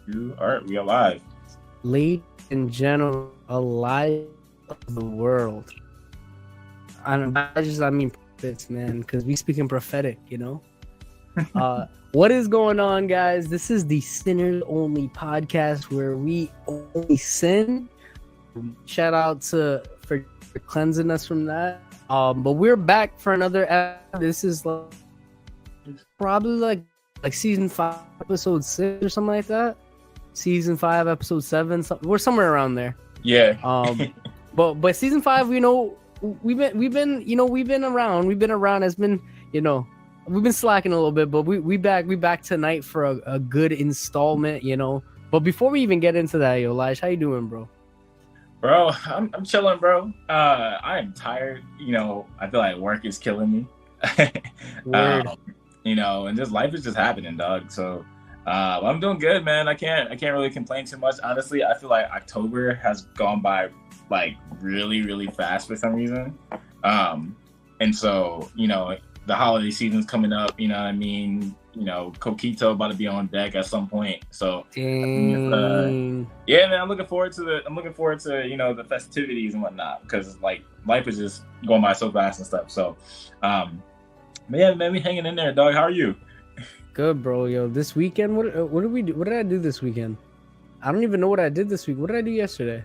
We alive. Ladies and gentlemen, alive of the world. I mean prophets, man, because we speaking prophetic, you know. What is going on, guys? This is the Sinners Only podcast where we only sin. Shout out for cleansing us from that. But we're back for another episode. This is probably like season 5, episode 6 or something like that. Season 5, episode 7. We're somewhere around there. Yeah. But season 5, we've been around. We've been around. Has been, we've been slacking a little bit, but we back tonight for a good installment, But before we even get into that, Lige, how you doing, bro? Bro, I'm chilling, bro. I am tired. I feel like work is killing me. Word. And just life is just happening, dog. So I'm doing good, man. I can't really complain too much. Honestly, I feel like October has gone by like really, really fast for some reason. And so, the holiday season's coming up, you know what I mean? Coquito about to be on deck at some point. So yeah, man, I'm looking forward to the festivities and whatnot, because like life is just going by so fast and stuff. So man, we hanging in there, dog. How are you? Good, bro. Yo, this weekend, what did we do? What did I do this weekend? I don't even know what I did this week. What did I do yesterday?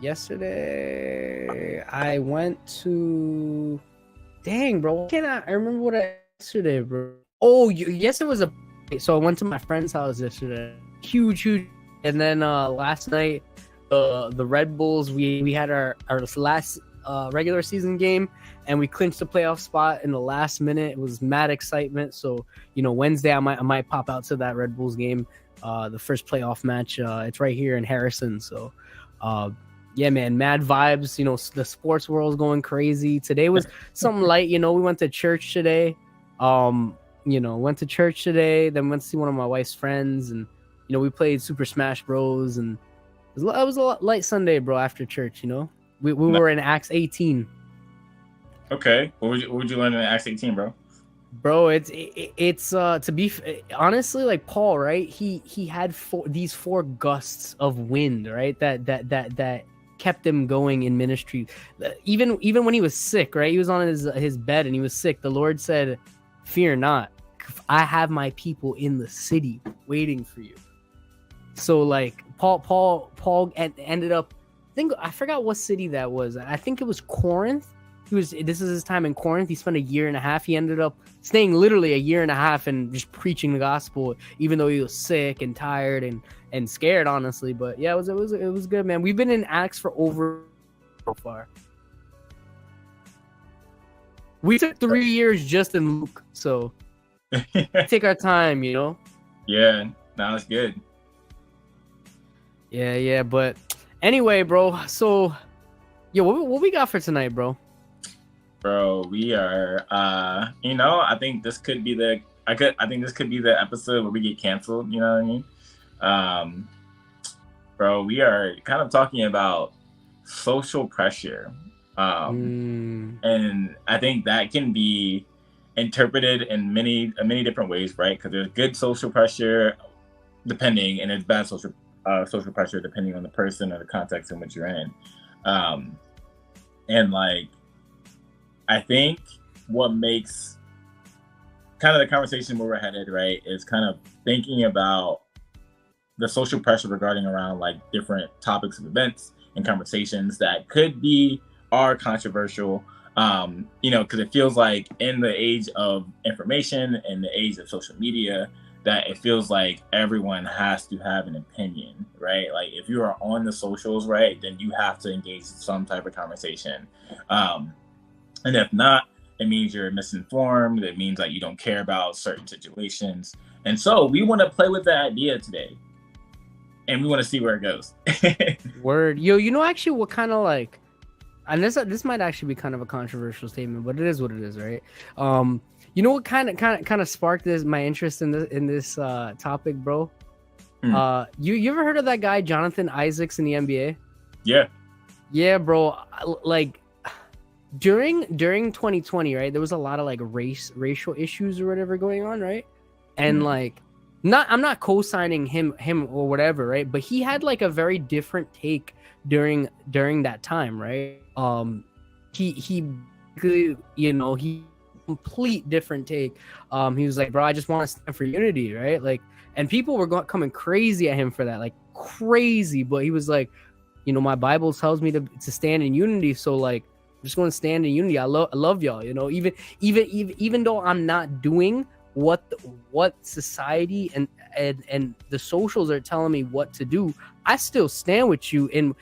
Yesterday, I went to... Dang, bro. I remember what I did yesterday, bro. Oh, yes, it was So I went to my friend's house yesterday. Huge. And then last night, the Red Bulls, we had our last regular season game, and we clinched the playoff spot in the last minute. It was mad excitement. So, Wednesday I might pop out to that Red Bulls game, the first playoff match. It's right here in Harrison. So, yeah, man, mad vibes. The sports world's going crazy. Today was something light. We went to church today. Then went to see one of my wife's friends, and we played Super Smash Bros. And it was a light Sunday, bro. After church, we were in Acts 18. Okay, what would you learn in Acts 18, bro? Bro, it's to be honestly, like Paul, right? He had these four gusts of wind, right? That kept him going in ministry. Even when he was sick, right? He was on his bed and he was sick. The Lord said, "Fear not, I have my people in the city waiting for you." So like Paul ended up, I forgot what city that was. I think it was Corinth. This is his time in Corinth. He spent a year and a half. He ended up staying literally a year and a half and just preaching the gospel, even though he was sick and tired and scared, honestly. But yeah, it was good, man. We've been in Acts for over so far. We took 3 years just in Luke, so take our time, Yeah, no, it's good. Yeah, but anyway, bro. So, what we got for tonight, bro? Bro, we are. I think this could be the episode where we get canceled. You know what I mean? Bro, we are kind of talking about social pressure, and I think that can be interpreted in many different ways, right? Because there's good social pressure, and there's bad social pressure depending on the person or the context in which you're in, and like. I think what makes kind of the conversation where we're headed, right, is kind of thinking about the social pressure regarding around like different topics of events and conversations that are controversial, because it feels like in the age of information and the age of social media that it feels like everyone has to have an opinion, right? Like if you are on the socials, right, then you have to engage in some type of conversation. And if not, it means you're misinformed. It means that you don't care about certain situations. And so we want to play with that idea today. And we want to see where it goes. Word. Yo, actually what kind of like, and this might actually be kind of a controversial statement, but it is what it is, right? What kind of sparked my interest in this topic, bro? You ever heard of that guy Jonathan Isaacs in the NBA? Yeah. Yeah, bro. Like during 2020, right? There was a lot of like racial issues or whatever going on, right? And like I'm not co-signing him or whatever, right? But he had like a very different take during that time, right? He he complete different take. He was like, bro, I just want to stand for unity, right? Like, and people were coming crazy at him for that, like crazy. But he was like, my Bible tells me to stand in unity, so like I'm just going to stand in unity. I love y'all, even though I'm not doing what society and the socials are telling me what to do, I still stand with you and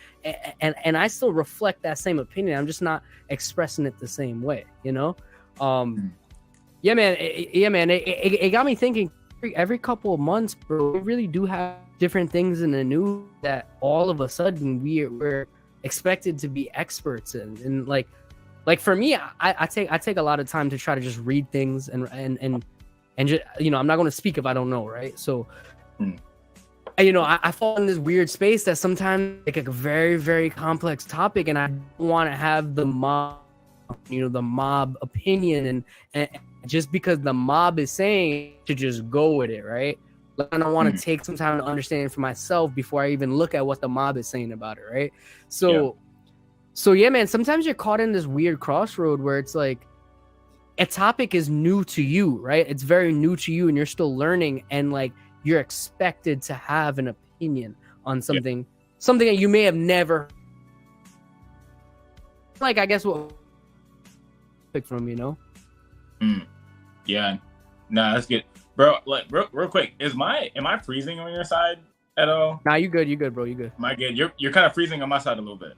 I still reflect that same opinion. I'm just not expressing it the same way, yeah man, it got me thinking. Every couple of months, bro, we really do have different things in the news that all of a sudden we're expected to be experts in. And like for me, I take a lot of time to try to just read things and just, I'm not going to speak if I don't know, right? So I fall in this weird space that sometimes like a very, very complex topic, and I don't want to have the mob opinion and just because the mob is saying to just go with it, right? Like, I don't want to take some time to understand it for myself before I even look at what the mob is saying about it, right? So yeah, man, sometimes you're caught in this weird crossroad where it's like a topic is new to you, right? It's very new to you and you're still learning, and like you're expected to have an opinion on something that you may have never, like, I guess what pick from, Yeah, no, that's good, bro. Like, real quick, am I freezing on your side at all? Nah, you good, bro. You good? Am I good? You're kind of freezing on my side a little bit.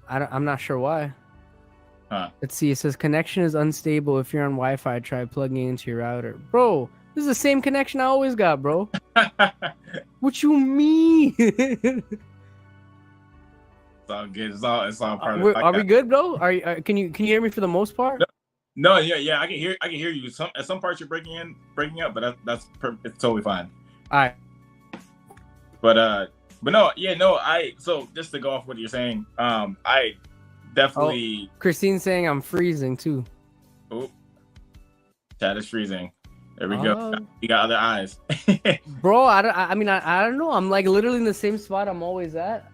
I'm not sure why. Huh. Let's see. It says connection is unstable. If you're on Wi-Fi, try plugging into your router, bro. This is the same connection I always got, bro. What you mean? It's all good. It's all part of it. Are we good, bro? Can you hear me for the most part? No, yeah, I can hear you. At some parts you're breaking up, but it's totally fine. All right. But no, yeah, no. So just to go off what you're saying, I definitely. Christine's saying I'm freezing too. Oh, chat is freezing. There we go. You got other eyes. Bro, I don't know. I'm like literally in the same spot I'm always at.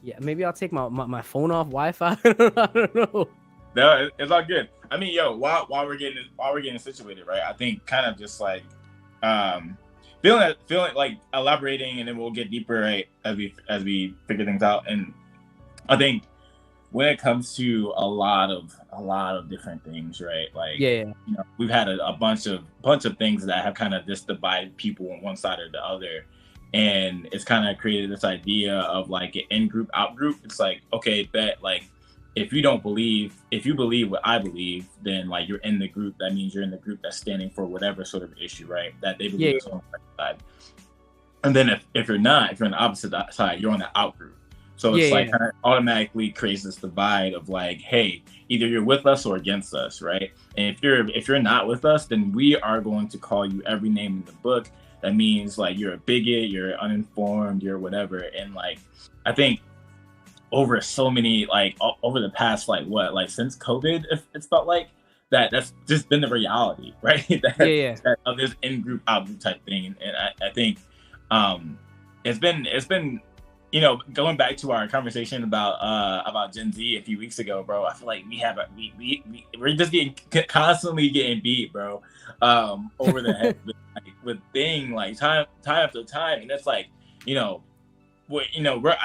Yeah, maybe I'll take my phone off Wi-Fi. I don't know. No, it's all good. I mean, while we're getting situated, right? I think kind of just like feeling like elaborating, and then we'll get deeper, right, as we figure things out. And I think when it comes to a lot of different things, right? Like, we've had a bunch of things that have kind of just divided people on one side or the other. And it's kind of created this idea of like an in-group, out-group. It's like, okay, bet, like, if you believe what I believe, then like you're in the group. That means you're in the group that's standing for whatever sort of issue, right? That they believe is on the right side. And then if you're not, if you're on the opposite side, you're on the out-group. So it's kind of automatically creates this divide of like, hey, either you're with us or against us, right? And if you're not with us, then we are going to call you every name in the book. That means like you're a bigot, you're uninformed, you're whatever. And like, I think over so many, like over the past, like since COVID, it's felt like that's just been the reality, right? That of this in-group, out-group type thing. And I think it's been, going back to our conversation about Gen Z a few weeks ago, bro. I feel like we're just constantly getting beat, bro, over the head with thing like time after time. And it's like, I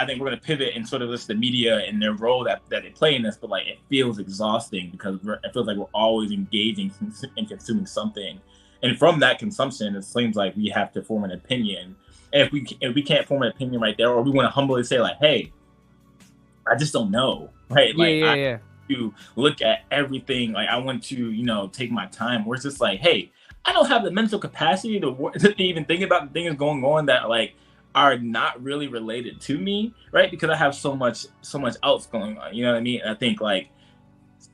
think we're gonna pivot and sort of list the media and their role that they play in this, but like it feels exhausting because it feels like we're always engaging and consuming something, and from that consumption, it seems like we have to form an opinion. And if we can't form an opinion right there, or we want to humbly say like, hey, I just don't know, right? Like to look at everything. Like I want to, take my time. Where it's just like, hey, I don't have the mental capacity to even think about the things going on that like are not really related to me, right? Because I have so much else going on. You know what I mean? And I think like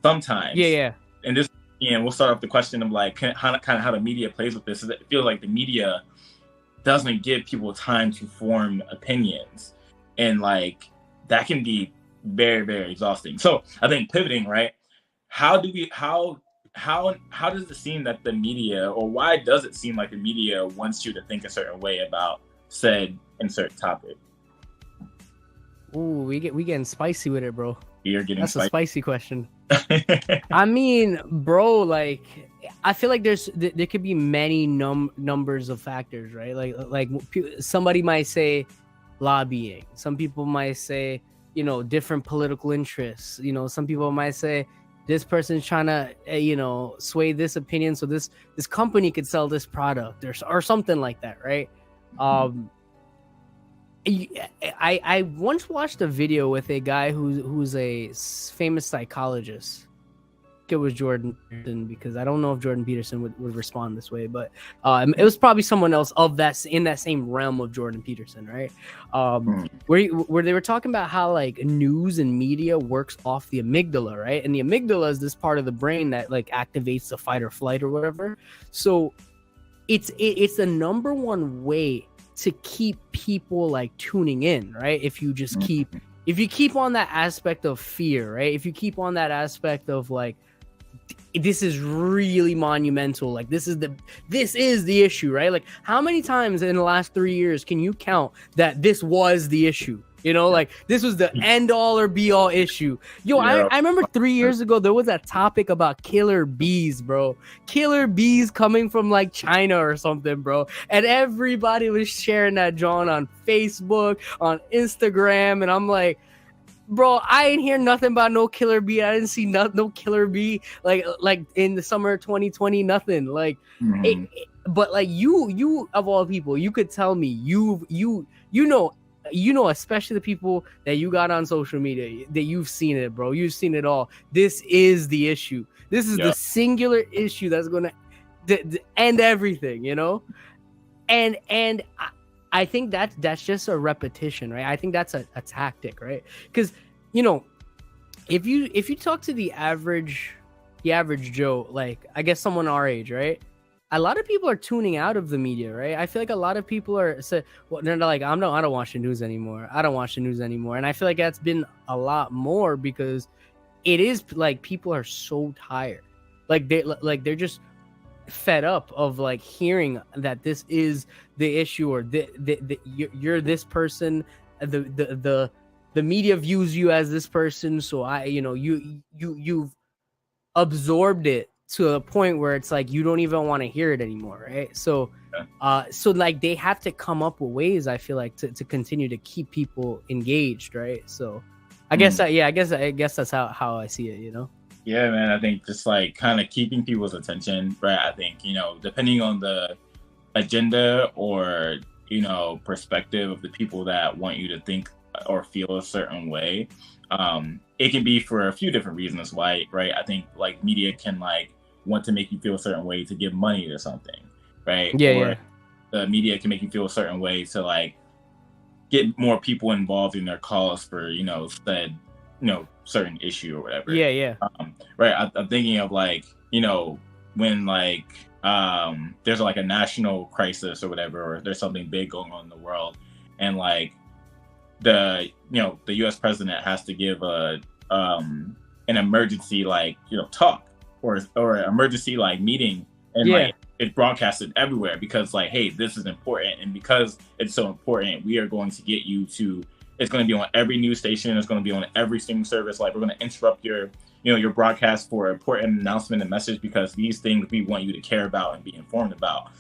sometimes, and this, we'll start off the question of like how the media plays with this. Is it feels like the media doesn't give people time to form opinions, and like that can be very, very exhausting. So I think pivoting, right? How how does it seem that the media, or why does it seem like the media wants you to think a certain way about said insert topic? Ooh, we getting spicy with it, bro. You're getting That's a spicy question. spicy. I mean, bro, like I feel like there could be many numbers of factors, right? Like somebody might say lobbying. Some people might say, you know, different political interests. You know, some people might say this person's trying to, you know, sway this opinion so this company could sell this product or something like that, right? I once watched a video with a guy who's a famous psychologist. It was Jordan Peterson, because I don't know if Jordan Peterson would respond this way, but it was probably someone else of that in that same realm of Jordan Peterson, right? Where they were talking about how like news and media works off the amygdala, right? And the amygdala is this part of the brain that like activates the fight or flight or whatever. So it's the number one way to keep people like tuning in, right? If you just keep on that aspect of fear, right? If you keep on that aspect of like, this is really monumental, like this is the issue, right? Like how many times in the last 3 years can you count that this was the issue? You know, like this was the end all or be all issue. Yo, yeah. I remember 3 years ago, there was a topic about killer bees, bro. Killer bees coming from like China or something, bro. And everybody was sharing that, John, on Facebook, on Instagram. And I'm like, bro, I ain't hear nothing about no killer bee. I didn't see no killer bee like in the summer of 2020, nothing. Like, but like you of all people, you could tell me you know, especially the people that you got on social media, that you've seen it, bro. You've seen it all. This is the issue. This is the singular issue that's gonna end everything, you know. And I think that's just a repetition, right? I think that's a tactic, right? Because, you know, if you talk to the average Joe, like I guess someone our age, right? A lot of people are tuning out of the media, right? I feel like a lot of people are they're like, I don't watch the news anymore. I don't watch the news anymore. And I feel like that's been a lot more because it is like people are so tired. Like they're just fed up of like hearing that this is the issue, or you're this person, the media views you as this person, so you've absorbed it to a point where it's like you don't even want to hear it anymore, right? So so like they have to come up with ways, I feel like, to continue to keep people engaged, right? So I guess I guess that's how I see it, you know. Yeah, man, I think just like kind of keeping people's attention, right? I think, you know, depending on the agenda or, you know, perspective of the people that want you to think or feel a certain way, it can be for a few different reasons why, right? I think like media can like want to make you feel a certain way to give money to something, right? Or the media can make you feel a certain way to like get more people involved in their cause for, you know, said, you know, certain issue or whatever. Right. I'm thinking of like, you know, when like there's like a national crisis or whatever, or there's something big going on in the world, and like the US president has to give an emergency like, you know, talk or emergency like meeting, and like it's broadcasted everywhere because like, hey, this is important, and because it's so important, we are going to get you to. It's going to be on every news station. It's going to be on every streaming service. Like, we're going to interrupt your broadcast for important announcement and message because these things we want you to care about and be informed about.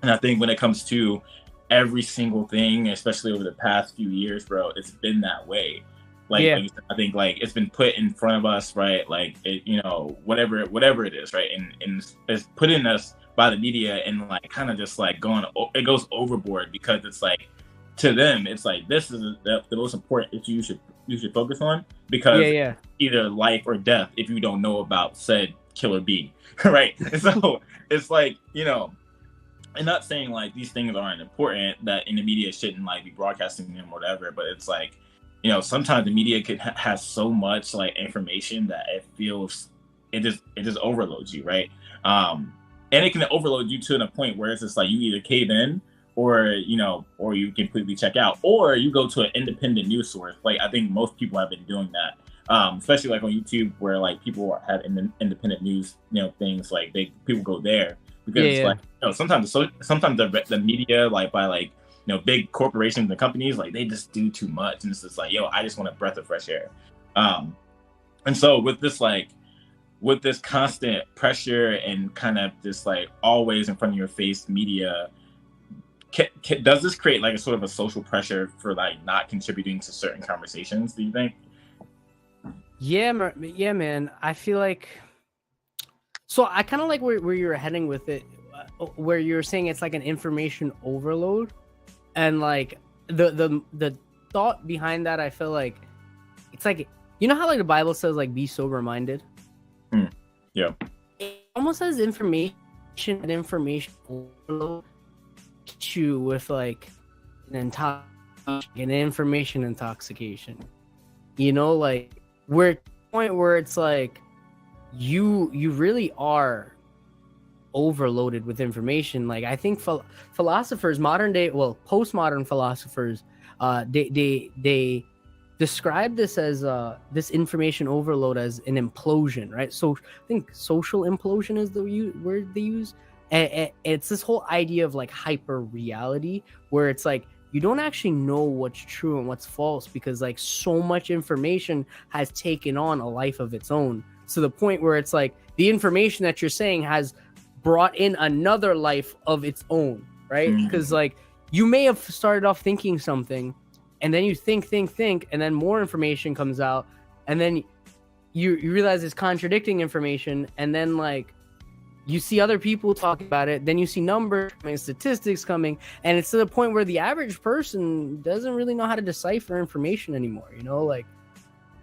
And I think when it comes to every single thing, especially over the past few years, bro, it's been that way. Like, I think like it's been put in front of us, right? Like, it, you know, whatever it is, right? And it's put in us by the media, and like kind of just like it goes overboard because it's like, to them, it's like this is the most important issue you should focus on because either life or death if you don't know about said killer bee, right? And so it's like, you know, I'm not saying like these things aren't important, that in the media shouldn't like be broadcasting them or whatever, but it's like, you know, sometimes the media can has so much like information that it feels it just overloads you, right? And it can overload you to the point where it's just like you either cave in, or, you know, or you completely check out, or you go to an independent news source. Like, I think most people have been doing that especially like on YouTube where like people have independent news, things like people go there because it's Yeah, like sometimes the media like by like big corporations and companies like they just do too much, and it's just like I just want a breath of fresh air. And so with this constant pressure and kind of this like always in front of your face media, does this create like a sort of a social pressure for like not contributing to certain conversations, do you think? yeah, man. I feel like, so I kind of like where you're heading with it, where you're saying it's like an information overload, and like the thought behind that, I feel like it's like, how like the Bible says like be sober minded. Yeah. It almost has information overload you with like an information intoxication. Like we're at the point where it's like you really are overloaded with information. Like I think philosophers, modern day, well, postmodern philosophers, they describe this as this information overload as an implosion, right? So I think social implosion is the word they use. And it's this whole idea of like hyper reality, where it's like you don't actually know what's true and what's false because like so much information has taken on a life of its own, to the point where it's like the information that you're saying has brought in another life of its own, right? Because like you may have started off thinking something, and then you think, and then more information comes out, and then you realize it's contradicting information, and then like you see other people talking about it, then you see numbers coming, statistics coming, and it's to the point where the average person doesn't really know how to decipher information anymore, like,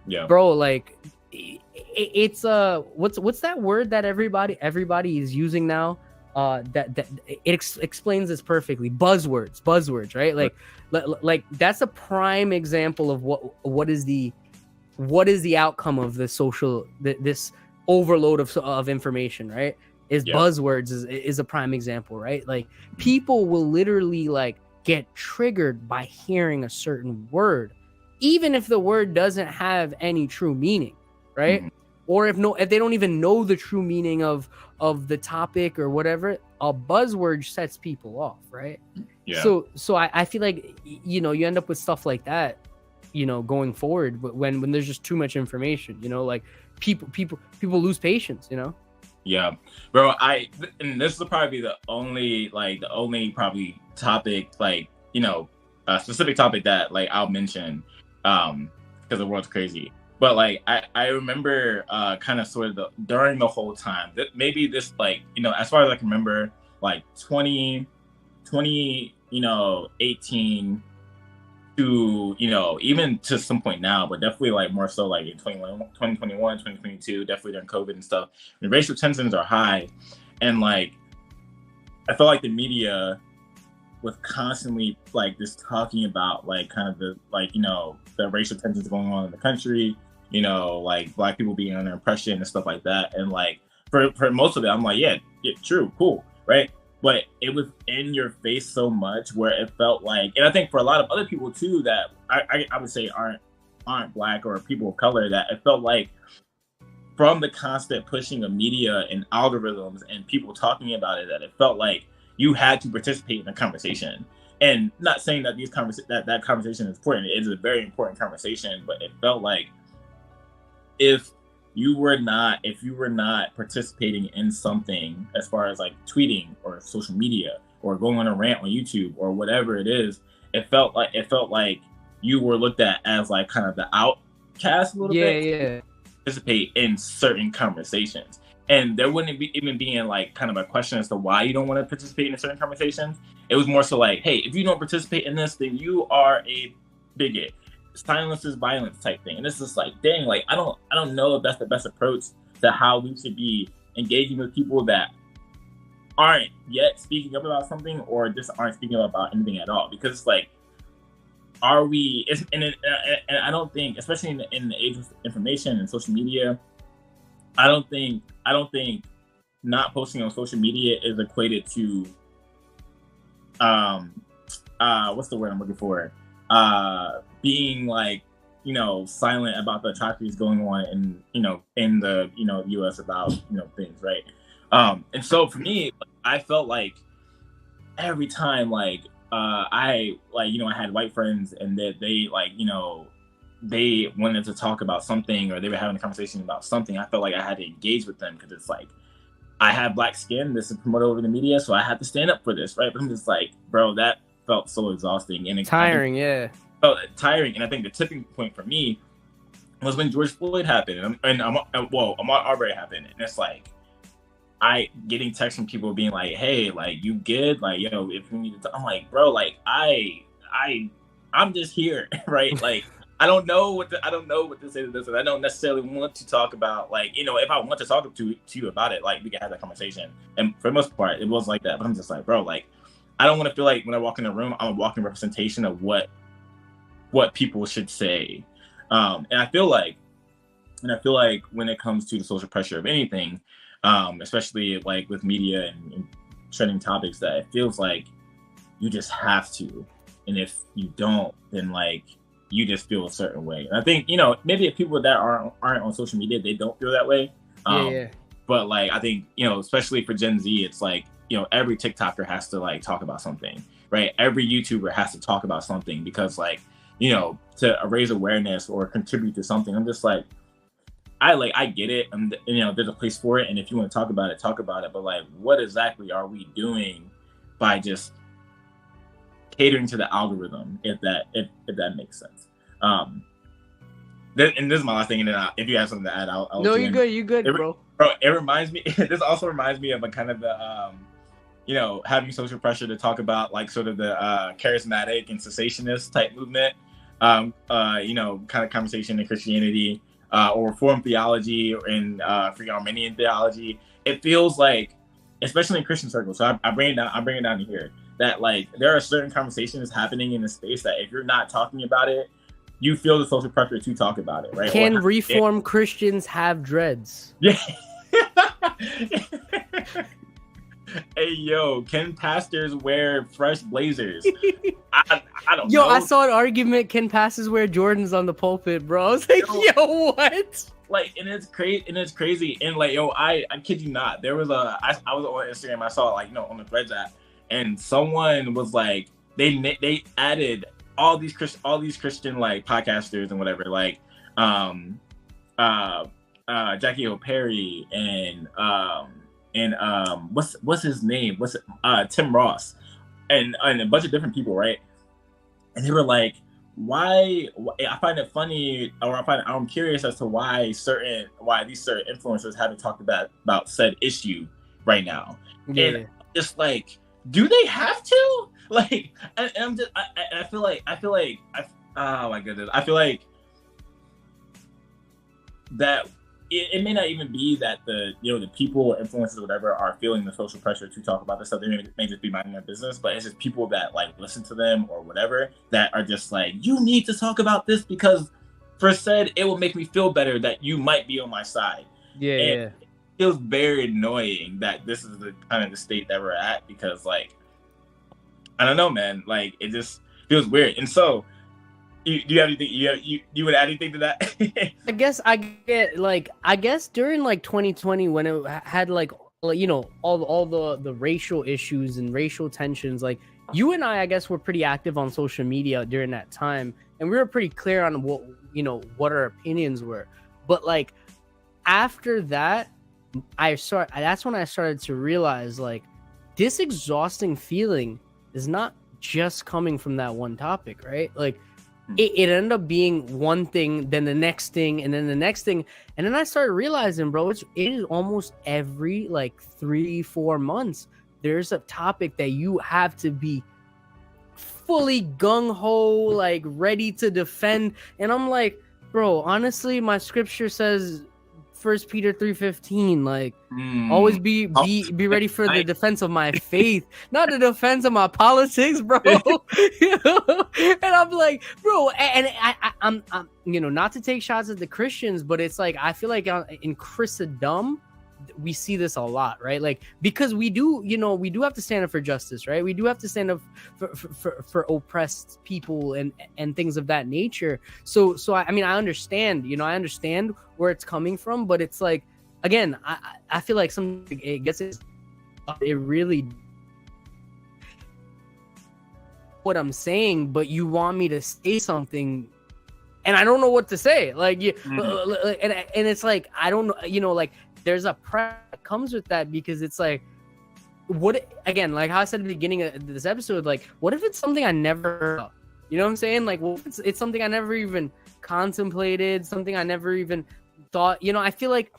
yeah, bro, like it's what's that word that everybody is using now, that it explains this perfectly. Buzzwords, right? Like that's a prime example of what is the outcome of the social this overload of information, right? Buzzwords is a prime example, right? Like people will literally like get triggered by hearing a certain word, even if the word doesn't have any true meaning, right? Or if they don't even know the true meaning of the topic or whatever, a buzzword sets people off, right? So I feel like you end up with stuff like that, going forward when there's just too much information, like people lose patience, Yeah, bro. And this will probably be the only probably topic, like a specific topic that like I'll mention, because the world's crazy. But like I remember kind of sort of during the whole time that maybe this like as far as I can remember, like 18 to even to some point now, but definitely like more so like in 2021, 2022, definitely during COVID and stuff, the racial tensions are high, and like I feel like the media was constantly like just talking about like kind of the like the racial tensions going on in the country, like Black people being under oppression and stuff like that, and like for most of it I'm like yeah, true, cool, right? But it was in your face so much where it felt like, and I think for a lot of other people too that I would say aren't Black or people of color, that it felt like from the constant pushing of media and algorithms and people talking about it, that it felt like you had to participate in the conversation. And not saying that that conversation is important, it is a very important conversation, but it felt like if you were not participating in something as far as like tweeting or social media or going on a rant on YouTube or whatever it is, it felt like you were looked at as like kind of the outcast a little bit. Yeah. Participate in certain conversations, and there wouldn't even be in like kind of a question as to why you don't want to participate in certain conversations. It was more so like, hey, if you don't participate in this, then you are a bigot. Silence is violence type thing. And it's just like, dang, like I don't know if that's the best approach to how we should be engaging with people that aren't yet speaking up about something or just aren't speaking up about anything at all. Because it's like, are we? And I don't think, especially in the age of information and social media, I don't think not posting on social media is equated to what's the word I'm looking for? Being like silent about the atrocities going on in the U.S. about things, right? And so for me, I felt like every time I had white friends and that they wanted to talk about something or they were having a conversation about something, I felt like I had to engage with them because it's like I have black skin. This is promoted over the media, so I had to stand up for this, right? But I'm just like, bro, that felt so exhausting and tiring. Yeah, felt tiring. And I think the tipping point for me was when George Floyd happened and Ahmaud Arbery happened, and it's like I getting texts from people being like, "Hey, like you good? Like, if you need to," I'm like, bro, like I'm just here, right? Like I don't know what to say to this, and I don't necessarily want to talk about if I want to talk to you about it, like we can have that conversation. And for the most part, it was like that. But I'm just like, bro, like I don't want to feel like when I walk in a room, I'm a walking representation of what people should say. And I feel like when it comes to the social pressure of anything, especially like with media and trending topics, that it feels like you just have to, and if you don't, then like you just feel a certain way. And I think maybe if people that aren't on social media, they don't feel that way. Yeah. But like I think especially for Gen Z, it's like every TikToker has to like talk about something, right? Every YouTuber has to talk about something because like to raise awareness or contribute to something. I'm just like, I get it, and there's a place for it, and if you want to talk about it, talk about it. But like, what exactly are we doing by just catering to the algorithm, if that makes sense? And this is my last thing, and then if you have something to add, I'll no, you good, bro. Bro, it reminds me. This also reminds me of a kind of the having social pressure to talk about like sort of the charismatic and cessationist type movement, kind of conversation in Christianity. Or Reformed theology or in free Armenian theology. It feels like, especially in Christian circles, so I bring it down to here, that like there are certain conversations happening in the space that if you're not talking about it, you feel the social pressure to talk about it, right? Can Reformed Christians have dreads? Yeah. Hey, yo, can pastors wear fresh blazers? I don't know. I saw an argument, can pastors wear Jordans on the pulpit, bro? I was like, yo, what? Like, and it's crazy. And like, I kid you not, there was I was on Instagram, I saw it on the Threads app, and someone was like, they added all these Christian like podcasters and whatever, like Jackie Hill Perry and what's his name? Tim Ross and a bunch of different people, right? And they were like, why I find it funny, or I'm curious as to why these certain influencers haven't talked about said issue right now. Yeah. And just like, do they have to? Like, I feel like oh my goodness, I feel like that it may not even be that the people or influencers or whatever are feeling the social pressure to talk about this stuff. They may just be minding their business, but it's just people that like listen to them or whatever that are just like, you need to talk about this because for said it will make me feel better that you might be on my side. Yeah. It feels very annoying that this is the kind of the state that we're at, because like, I don't know, man, like it just feels weird. And so do you have anything? You would add anything to that? I guess during like 2020 when it had like all the racial issues and racial tensions, like you and I guess were pretty active on social media during that time, and we were pretty clear on what our opinions were. But like after that, that's when I started to realize like this exhausting feeling is not just coming from that one topic, right? Like it ended up being one thing, then the next thing, and then the next thing. And then I started realizing, bro, it is almost every like 3-4 months, there's a topic that you have to be fully gung-ho, like ready to defend. And I'm like, bro, honestly, my scripture says 1 Peter 3:15, like always be ready for the defense of my faith, not the defense of my politics, bro. And I'm like, bro, and I'm not to take shots at the Christians, but it's like I feel like in Christendom, we see this a lot, right? Like, because we do have to stand up for justice, right? We do have to stand up for oppressed people and things of that nature. So I mean, I understand where it's coming from, but it's like, again, I feel like it gets it really what I'm saying, but you want me to say something and I don't know what to say. Like, and it's like, I don't know, like, there's a pressure that comes with that, because it's like, what, again, like how I said at the beginning of this episode, like, what if it's something I never heard of? You know what I'm saying? Like, what if it's something I never even contemplated, something I never even thought, I feel like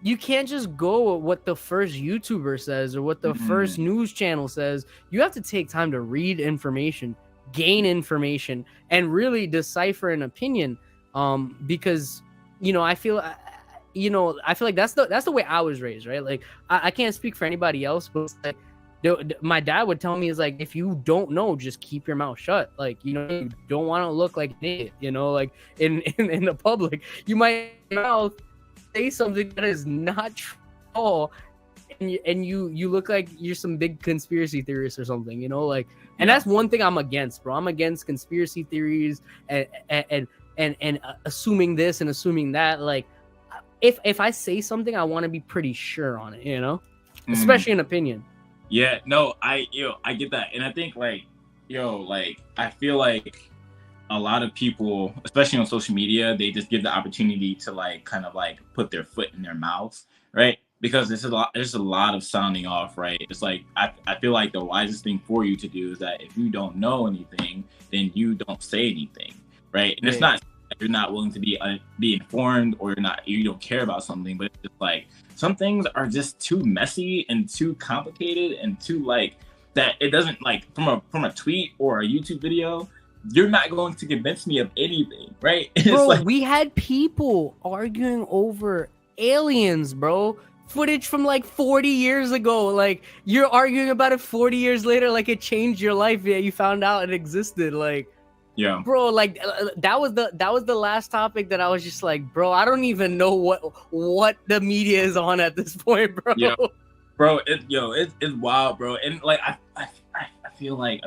you can't just go with what the first YouTuber says or what the first news channel says. You have to take time to read information, gain information, and really decipher an opinion. Because, I feel like that's the way I was raised, right? Like, I can't speak for anybody else, but it's like, my dad would tell me, is like, if you don't know, just keep your mouth shut. Like, you don't want to look like an idiot, like in the public, you might mouth say something that is not true at all, and you look like you're some big conspiracy theorist or something, like, and that's one thing I'm against, bro. I'm against conspiracy theories and assuming this and assuming that. Like, if I say something, I want to be pretty sure on it, especially an opinion. Yeah, no, I get that. And I think like I feel like a lot of people, especially on social media, they just give the opportunity to like kind of like put their foot in their mouths, right? Because there's a lot of sounding off, right? It's like, I feel like the wisest thing for you to do is that if you don't know anything, then you don't say anything, right? And it's not that you're not willing to be informed, or you don't care about something, but it's just like, some things are just too messy and too complicated and too like that it doesn't, like, from a tweet or a YouTube video, you're not going to convince me of anything, right? Bro, like, we had people arguing over aliens, bro. Footage from like 40 years ago. Like, you're arguing about it 40 years later, like it changed your life. Yeah, you found out it existed. Like, yeah, bro, like that was the last topic that I was just like, bro, I don't even know what the media is on at this point, bro. Yeah, bro, it's wild, bro. And like I feel like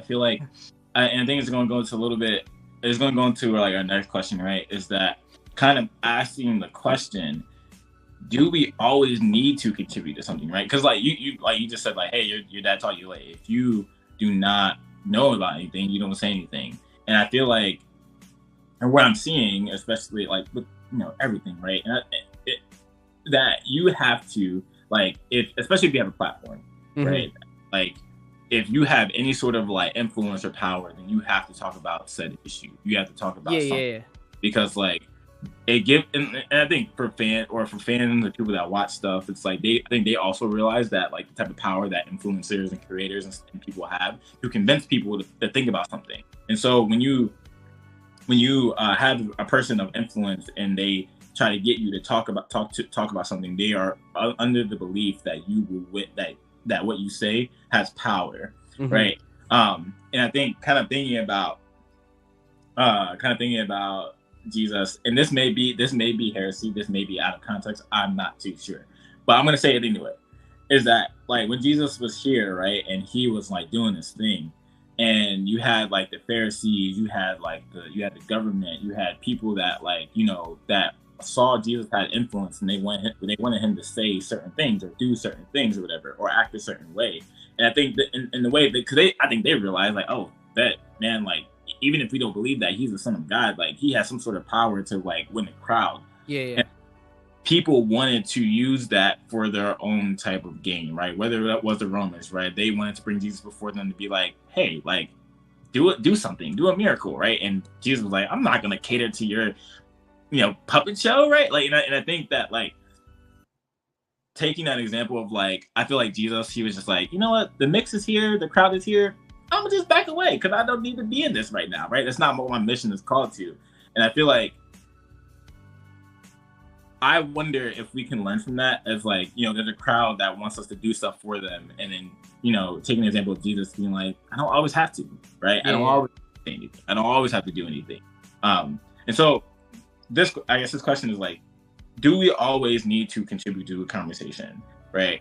and I think it's going to go into a little bit. It's going to go into like our next question, right? Is that kind of asking the question: do we always need to contribute to something, right? Because like you just said, like, hey, your dad taught you, like, if you do not know about anything, you don't say anything. And I feel like, and what I'm seeing, especially like with everything, right? And that you have to, like, especially if you have a platform, right? Like, if you have any sort of like influence or power, then you have to talk about said issue. You have to talk about something. Because like and I think for fans or people that watch stuff, it's like I think they also realize that, like, the type of power that influencers and creators and people have to convince people to think about something. And so when you have a person of influence and they try to get you to talk about something, they are under the belief that you will that what you say has power, right? And I think kind of thinking about Jesus, and this may be heresy, this may be out of context, I'm not too sure, but I'm gonna say it anyway, is that like when Jesus was here, right, and he was like doing this thing, and you had like the Pharisees, you had the government, you had people that like that saw Jesus had influence, and they wanted him to say certain things or do certain things or whatever, or act a certain way. And I think that in the way that, I think they realized, like, oh, that man, like, even if we don't believe that he's the son of God, like, he has some sort of power to like win a crowd. Yeah. And people wanted to use that for their own type of gain, right? Whether that was the Romans, right? They wanted to bring Jesus before them to be like, hey, like, do something, do a miracle, right? And Jesus was like, I'm not gonna cater to your puppet show, right? Like, and I think that, like, taking that example of, like, I feel like Jesus, he was just like, you know what, the mix is here, the crowd is here, I'm gonna just back away because I don't need to be in this right now, right? That's not what my mission is called to. And I feel like, I wonder if we can learn from that, as like, there's a crowd that wants us to do stuff for them, and then taking an example of Jesus being like, I don't always have to, right? I don't always say anything, I don't always have to do anything. And so I guess this question is like, do we always need to contribute to a conversation? right?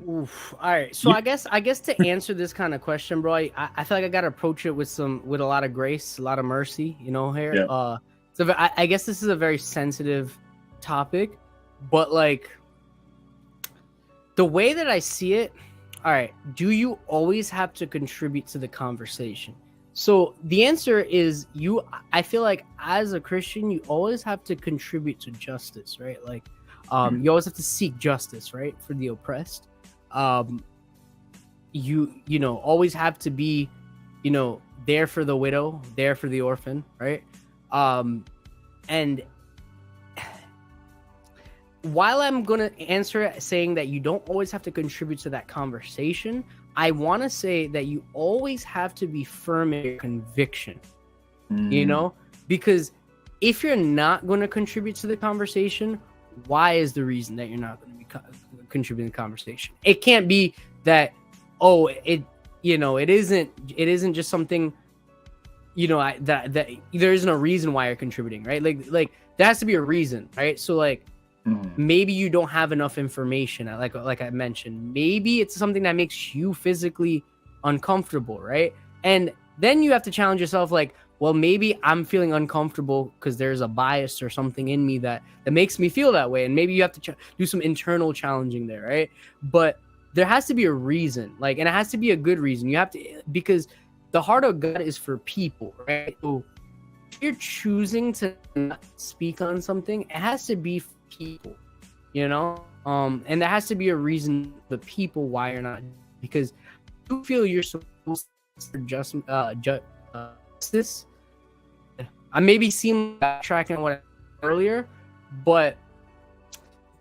Oof. All right. So You, I guess to answer this kind of question, bro, I feel like I gotta approach it with a lot of grace, a lot of mercy, you know, here. yeah. So I guess this is a very sensitive topic, but like the way that I see it, all right, do you always have to contribute to the conversation? So the answer is I feel like as a Christian, you always have to contribute to justice, right? Like you always have to seek justice, right, for the oppressed. You know, always have to be, you know, there for the widow, there for the orphan, right? And while I'm going to answer it saying that you don't always have to contribute to that conversation, I want to say that you always have to be firm in your conviction, you know, because if you're not going to contribute to the conversation, why is the reason that you're not going to be contributing to the conversation? It can't be that, oh, it isn't just something, you know, that there isn't a reason why you're contributing, right? Like there has to be a reason, right? So like, maybe you don't have enough information, like I mentioned. Maybe it's something that makes you physically uncomfortable, right? And then you have to challenge yourself, like, well, maybe I'm feeling uncomfortable because there's a bias or something in me that makes me feel that way. And maybe you have to do some internal challenging there, right? But there has to be a reason, like, and it has to be a good reason. You have to, because the heart of God is for people, right? So if you're choosing to not speak on something, it has to be people, you know, and there has to be a reason, the people, why you're not, because you feel you're supposed to justice. I maybe seem backtracking on what I said earlier, but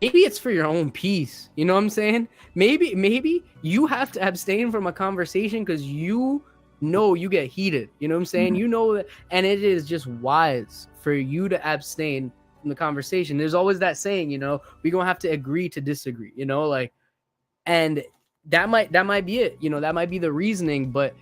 maybe it's for your own peace. You know what I'm saying? Maybe you have to abstain from a conversation because you know you get heated. You know what I'm saying? You know that, and it is just wise for you to abstain from the conversation. There's always that saying, you know, we're gonna have to agree to disagree, you know, like, and that might be it, you know, that might be the reasoning. But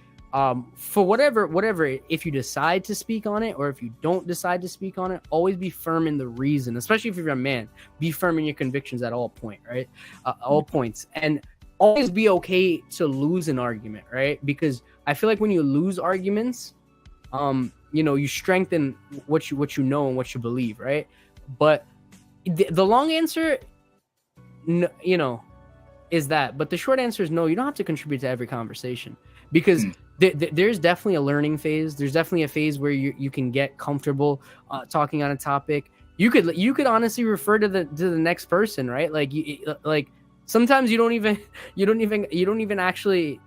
for whatever, if you decide to speak on it or if you don't decide to speak on it, always be firm in the reason, especially if you're a man. Be firm in your convictions at all points, and always be okay to lose an argument, right? Because I feel like when you lose arguments, you know, you strengthen what you know and what you believe, right? But the long answer, you know, is that. But the short answer is no. You don't have to contribute to every conversation, because there's definitely a learning phase. There's definitely a phase where you can get comfortable talking on a topic. You could honestly refer to the next person, right? Like sometimes you don't even actually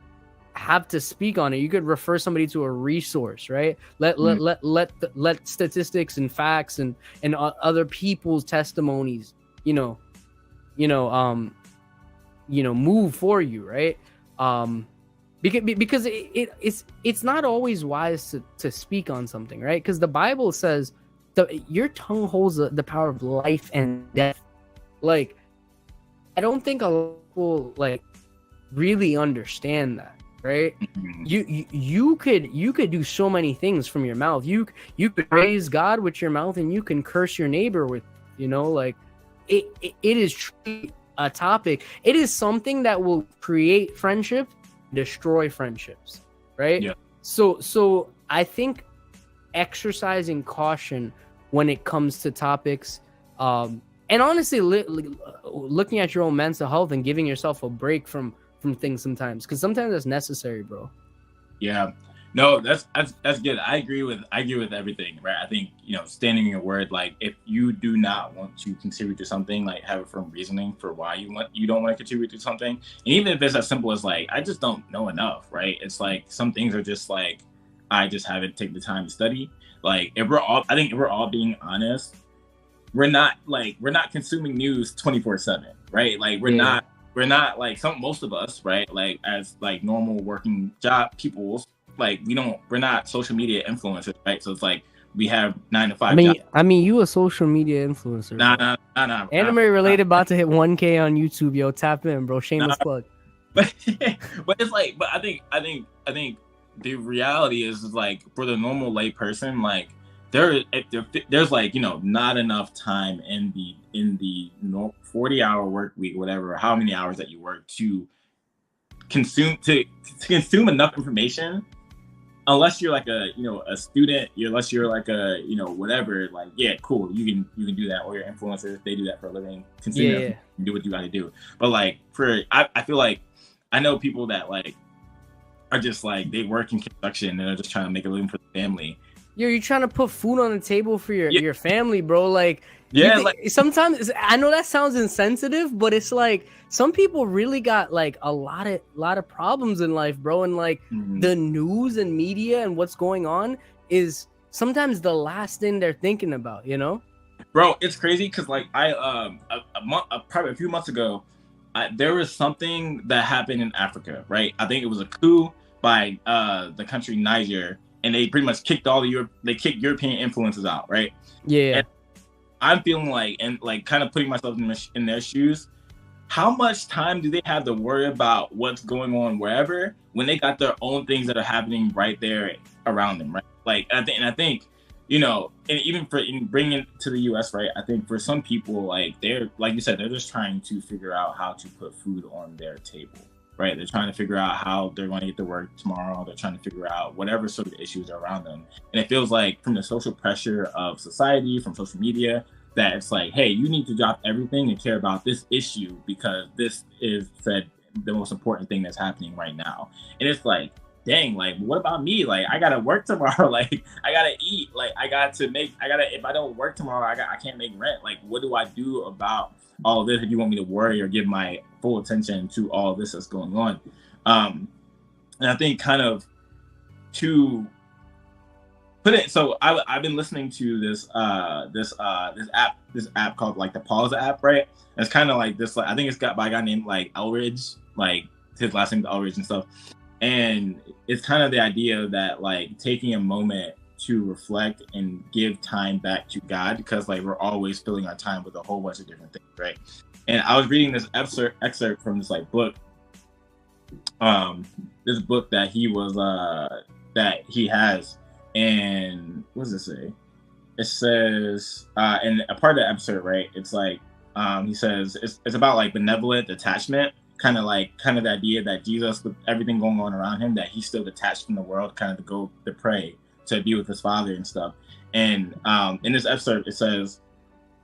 have to speak on it. You could refer somebody to a resource, right? Let statistics and facts and other people's testimonies, move for you, right? Because it's not always wise to speak on something, right? Because the Bible says your tongue holds the power of life and death. Like, I don't think a lot of people like really understand that, right? You could do so many things from your mouth. You could praise God with your mouth, and you can curse your neighbor with, like it is truly a topic. It is something that will create friendship, destroy friendships, right? Yeah. So I think exercising caution when it comes to topics, and honestly, looking at your own mental health and giving yourself a break from things sometimes, because sometimes that's necessary, bro. Yeah, no, that's good. I agree with everything, right? I think, standing in your word, like if you do not want to contribute to something, like have a firm reasoning for why you don't want to contribute to something. And even if it's as simple as like, I just don't know enough, right? It's like some things are just like, I just haven't taken the time to study. Like if we're all being honest, we're not consuming news 24/7, right? Like we're not like most of us, right? Like as like normal working job people, like we're not social media influencers, right? So it's like we have 9 to 5 jobs. I mean, you a social media influencer. Nah. Anime related about to hit 1K on YouTube, yo. Tap in, bro. Shameless plug. But it's like, but I think the reality is like for the normal lay person, like there's like, you know, not enough time in the 40-hour work week, whatever, how many hours that you work to consume enough information, unless you're like a, you know, a student, unless you're like a, you know, whatever, like, yeah, cool, you can do that, or your influencers, they do that for a living, consume do what you got to do. But like I feel like I know people that like are just like, they work in construction and they're just trying to make a living for the family. You're trying to put food on the table for your family, bro. Like, like sometimes I know that sounds insensitive, but it's like some people really got like a lot of problems in life, bro. And like the news and media and what's going on is sometimes the last thing they're thinking about, you know? Bro, it's crazy because like probably a few months ago, there was something that happened in Africa, right? I think it was a coup by the country Niger, and they pretty much kicked kicked European influences out, right? Yeah. And I'm feeling like, and like kind of putting myself in their shoes. How much time do they have to worry about what's going on wherever when they got their own things that are happening right there around them, right? Like, I think, you know, and even in bringing it to the U.S., right? I think for some people, like, they're, like you said, they're just trying to figure out how to put food on their table, right? They're trying to figure out how they're going to get to work tomorrow. They're trying to figure out whatever sort of issues are around them. And it feels like from the social pressure of society, from social media, that it's like, hey, you need to drop everything and care about this issue because this is the most important thing that's happening right now. And it's like, dang, like, what about me? Like, I gotta work tomorrow. Like, I gotta eat. Like, if I don't work tomorrow, I can't make rent. Like, what do I do about all of this if you want me to worry or give my full attention to all of this that's going on? And I think kind of to put it, so I've been listening to this app called like the Pause app, right? And it's kind of like this, like, I think it's got by a guy named like Elridge, like his last name is Elridge and stuff. And it's kind of the idea that like taking a moment to reflect and give time back to God, because like we're always filling our time with a whole bunch of different things, right? And I was reading this excerpt from this like book, this book that he has, and what does it say? It says, and a part of the episode, right? It's like, he says it's about like benevolent detachment, kind of the idea that Jesus, with everything going on around him, that he's still detached from the world, kind of to go to pray, to be with his Father and stuff. And in this episode, it says,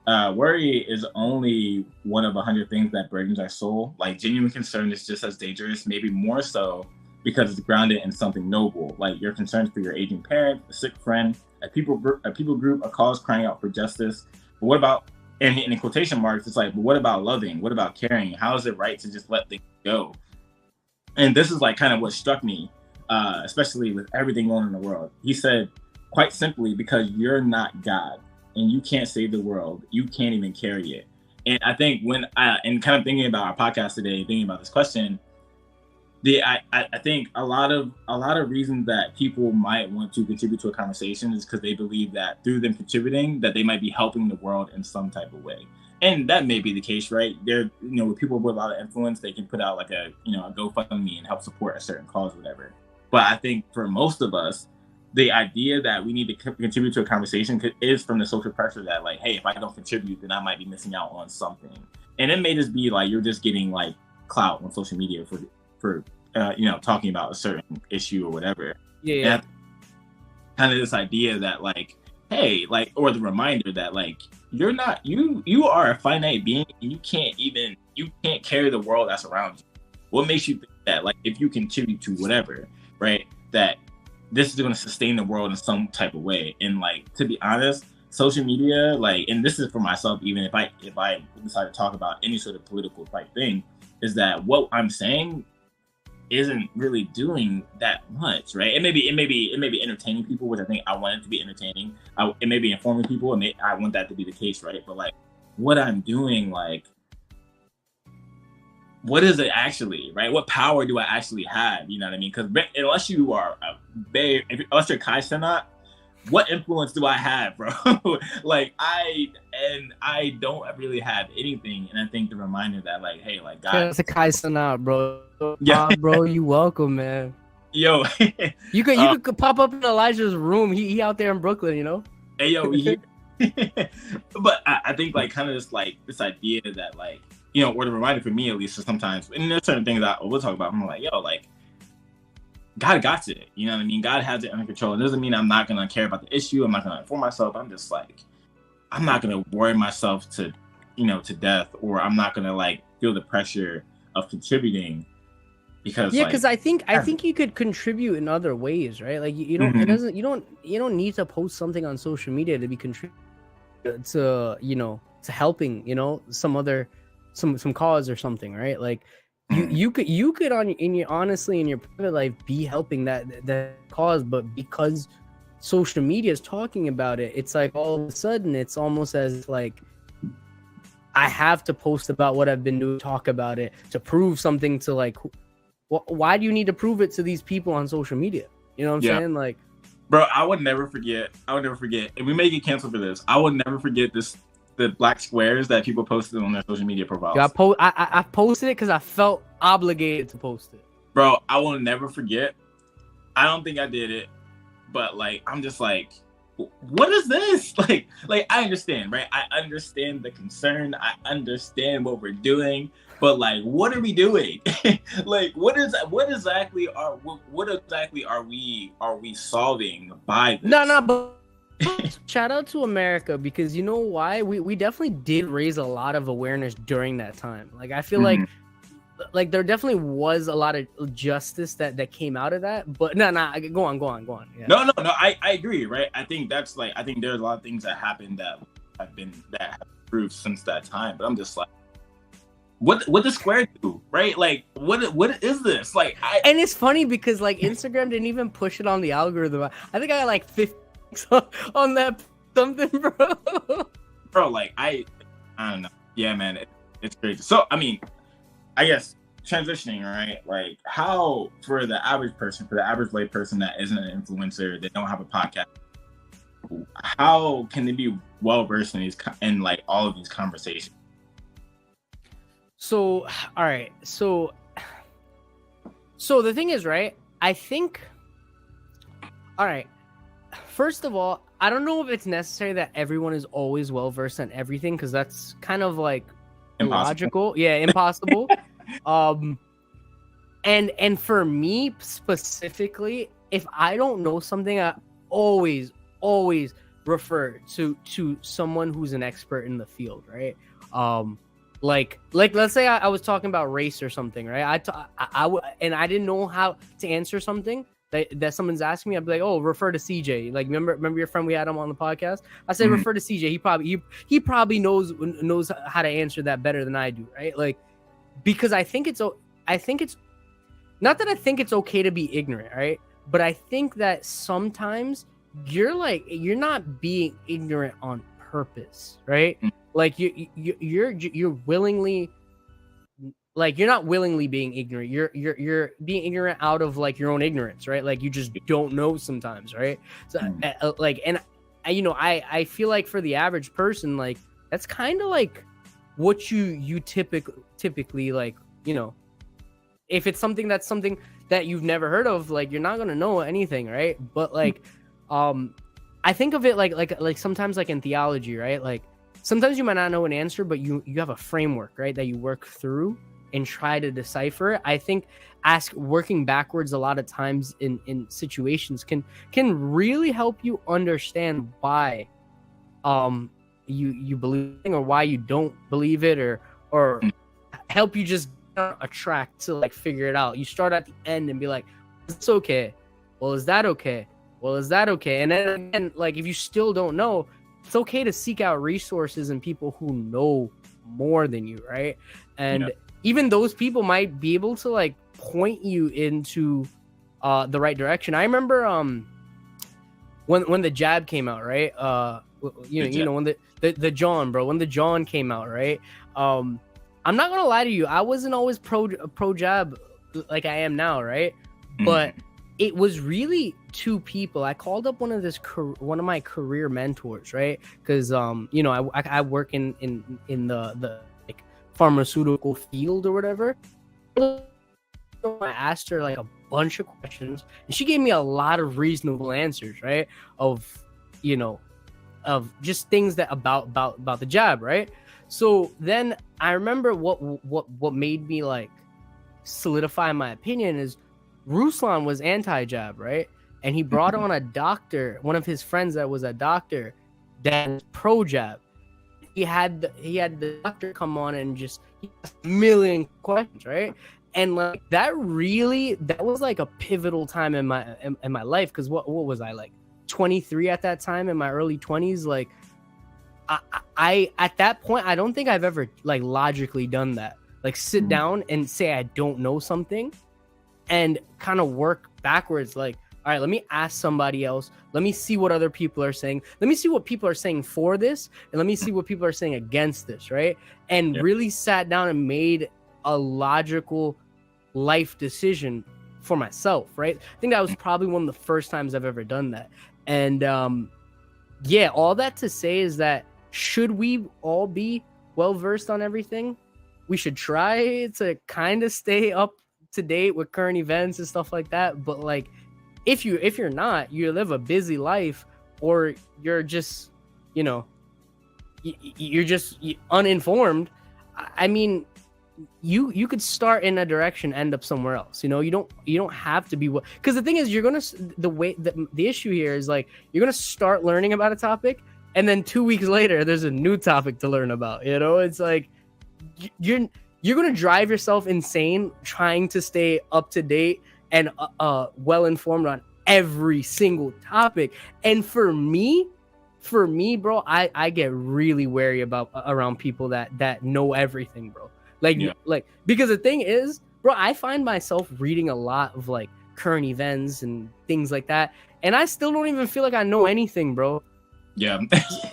worry is only one of 100 things that burdens our soul. Like, genuine concern is just as dangerous, maybe more so, because it's grounded in something noble, like your concerns for your aging parent, a sick friend, a people group, a cause crying out for justice. But what about, and in quotation marks, it's like, but what about loving? What about caring? How is it right to just let things go? And this is like kind of what struck me, especially with everything going on in the world. He said, quite simply, because you're not God and you can't save the world, you can't even carry it. And I think and kind of thinking about our podcast today, thinking about this question, I think a lot of reasons that people might want to contribute to a conversation is because they believe that through them contributing, that they might be helping the world in some type of way. And that may be the case, right? There, you know, with people with a lot of influence, they can put out like a GoFundMe and help support a certain cause, or whatever. But I think for most of us, the idea that we need to contribute to a conversation is from the social pressure that, like, hey, if I don't contribute, then I might be missing out on something. And it may just be like you're just getting like clout on social media for talking about a certain issue or whatever. Yeah. And kind of this idea that like, hey, like, or the reminder that like you are a finite being and you can't carry the world that's around you. What makes you think that like if you contribute to whatever, right, that this is going to sustain the world in some type of way? And like, to be honest, social media, like, and this is for myself, even if I decide to talk about any sort of political type thing, is that what I'm saying isn't really doing that much, right? It may be entertaining people, which I think I want it to be entertaining. It may be informing people, and I want that to be the case, right? But like, what I'm doing, like, what is it actually, right? What power do I actually have? You know what I mean? Because unless you're Kai Cenat, what influence do I have, bro? Like, I don't really have anything. And I think the reminder that, like, hey, like, God, it's a Kai Cenat, bro. Yeah, bro, you welcome, man. Yo, you could pop up in Elijah's room. He out there in Brooklyn, you know. Hey, yo, but I think like kind of this idea that like, you know, or the reminder for me at least, is sometimes, and there's certain things that we'll talk about. I'm like, yo, like God got it. You know what I mean? God has it under control. It doesn't mean I'm not gonna care about the issue. I'm not gonna inform myself. I'm just like, I'm not gonna worry myself to, you know, to death, or I'm not gonna like feel the pressure of contributing because Yeah, like, because I think you could contribute in other ways, right? Like you don't, it Mhm. doesn't, you don't need to post something on social media to be contributing to, you know, to helping, you know, some cause or something, right? Like Mhm. you could on in your honestly in your private life be helping that cause, but because social media is talking about it, it's like all of a sudden it's almost as like I have to post about what I've been doing, talk about it to prove something to like. Why do you need to prove it to these people on social media? You know what I'm Yeah, saying? Like, bro, I would never forget. I would never forget. And we may get canceled for this. I would never forget the black squares that people posted on their social media yo, profiles. I posted it because I felt obligated to post it. Bro, I will never forget. I don't think I did it, but like, I'm just like, what is this? Like I understand, right? I understand the concern. I understand what we're doing, but like, what are we doing? Like, what exactly are we solving by this? No, but shout out to America because you know why? We definitely did raise a lot of awareness during that time. Like I feel Mhm. like there definitely was a lot of justice that came out of that. But no, go on. Yeah. No. I agree, right? I think that's like, I think there's a lot of things that happened that have improved since that time. But I'm just like, what does Square do, right? Like, what is this? Like, And it's funny because like Instagram didn't even push it on the algorithm. I think I got like 50 on that something, bro. bro, like I don't know. Yeah, man, it's crazy. So I mean, I guess transitioning, right? Like, how for the average person, for the average lay person that isn't an influencer, they don't have a podcast, how can they be well versed in in like all of these conversations? So, all right. So the thing is, right? I think, all right. First of all, I don't know if it's necessary that everyone is always well versed on everything because that's kind of like Impossible. illogical. Yeah, impossible. um, and for me specifically, if I don't know something, I always refer to someone who's an expert in the field, right? Like let's say I was talking about race or something, right? And I didn't know how to answer something that someone's asking me. I'd be like, oh, refer to CJ. Like remember your friend, we had him on the podcast. I say refer to CJ. He probably knows how to answer that better than I do, right? Like because I think it's not that I think it's okay to be ignorant, right? But I think that sometimes you're not being ignorant on purpose, right? Like you're willingly, like you're not willingly being ignorant. You're being ignorant out of like your own ignorance, right? Like you just don't know sometimes, right? So like, and I feel like for the average person, like that's kind of like what you typically like, if it's something that you've never heard of, like you're not gonna know anything, right? But like, I think of it like sometimes like in theology, right? Like sometimes you might not know an answer, but you have a framework, right, that you work through and try to decipher it. I think working backwards a lot of times in situations can really help you understand why you believe it or why you don't believe it, or help you just a track to like figure it out. You start at the end and be like, it's okay. Well, is that okay? Well, is that okay? And then again, like if you still don't know, it's okay to seek out resources and people who know more than you, right? And even those people might be able to like point you into the right direction. I remember when the jab came out, right? When the John, bro, when the John came out, right? I'm not gonna lie to you, I wasn't always pro jab like I am now, right? But it was really two people. I called up one of my career mentors, right? Because I work in the like pharmaceutical field or whatever. I asked her like a bunch of questions, and she gave me a lot of reasonable answers, right? Of of just things that about the jab, right? So then I remember what made me like solidify my opinion is Ruslan was anti-jab, right? And he brought on a doctor, one of his friends that was a doctor that was pro-jab. He had the doctor come on and just a million questions, right? And like that was like a pivotal time in my life, because what was I, like 23 at that time, in my early 20s? Like I at that point, I don't think I've ever like logically done that, like sit down and say I don't know something and kind of work backwards. Like, all right, let me ask somebody else. Let me see what other people are saying. Let me see what people are saying for this, and let me see what people are saying against this, right? And really sat down and made a logical life decision for myself, right? I think that was probably one of the first times I've ever done that. And yeah, all that to say is that should we all be well versed on everything? We should try to kind of stay up to date with current events and stuff like that. But like, if you're not, you live a busy life, or you're just, you know, you're just uninformed. I mean, you could start in a direction, end up somewhere else. You know, you don't have to be what, because the thing is, the issue here is like, you're gonna start learning about a topic, and then 2 weeks later there's a new topic to learn about. You know, it's like you're gonna drive yourself insane trying to stay up to date and well informed on every single topic. And for me, bro, I get really wary around people that know everything, bro. Like, like, because the thing is, bro, I find myself reading a lot of like current events and things like that, and I still don't even feel like I know anything, bro. Yeah.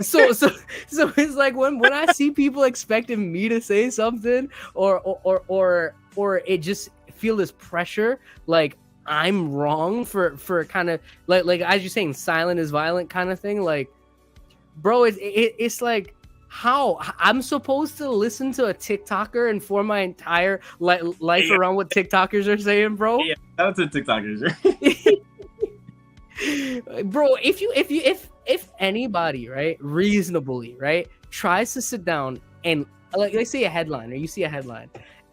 so it's like when I see people expecting me to say something, or it just feel this pressure, like I'm wrong for kind of like as you're saying, silent is violent kind of thing. Like, bro, it's like, how I'm supposed to listen to a TikToker and form my entire life around what TikTokers are saying, bro? Yeah, that's what TikTokers are. Bro, if anybody, right, reasonably, right, tries to sit down and like, let's say a headline, or you see a headline,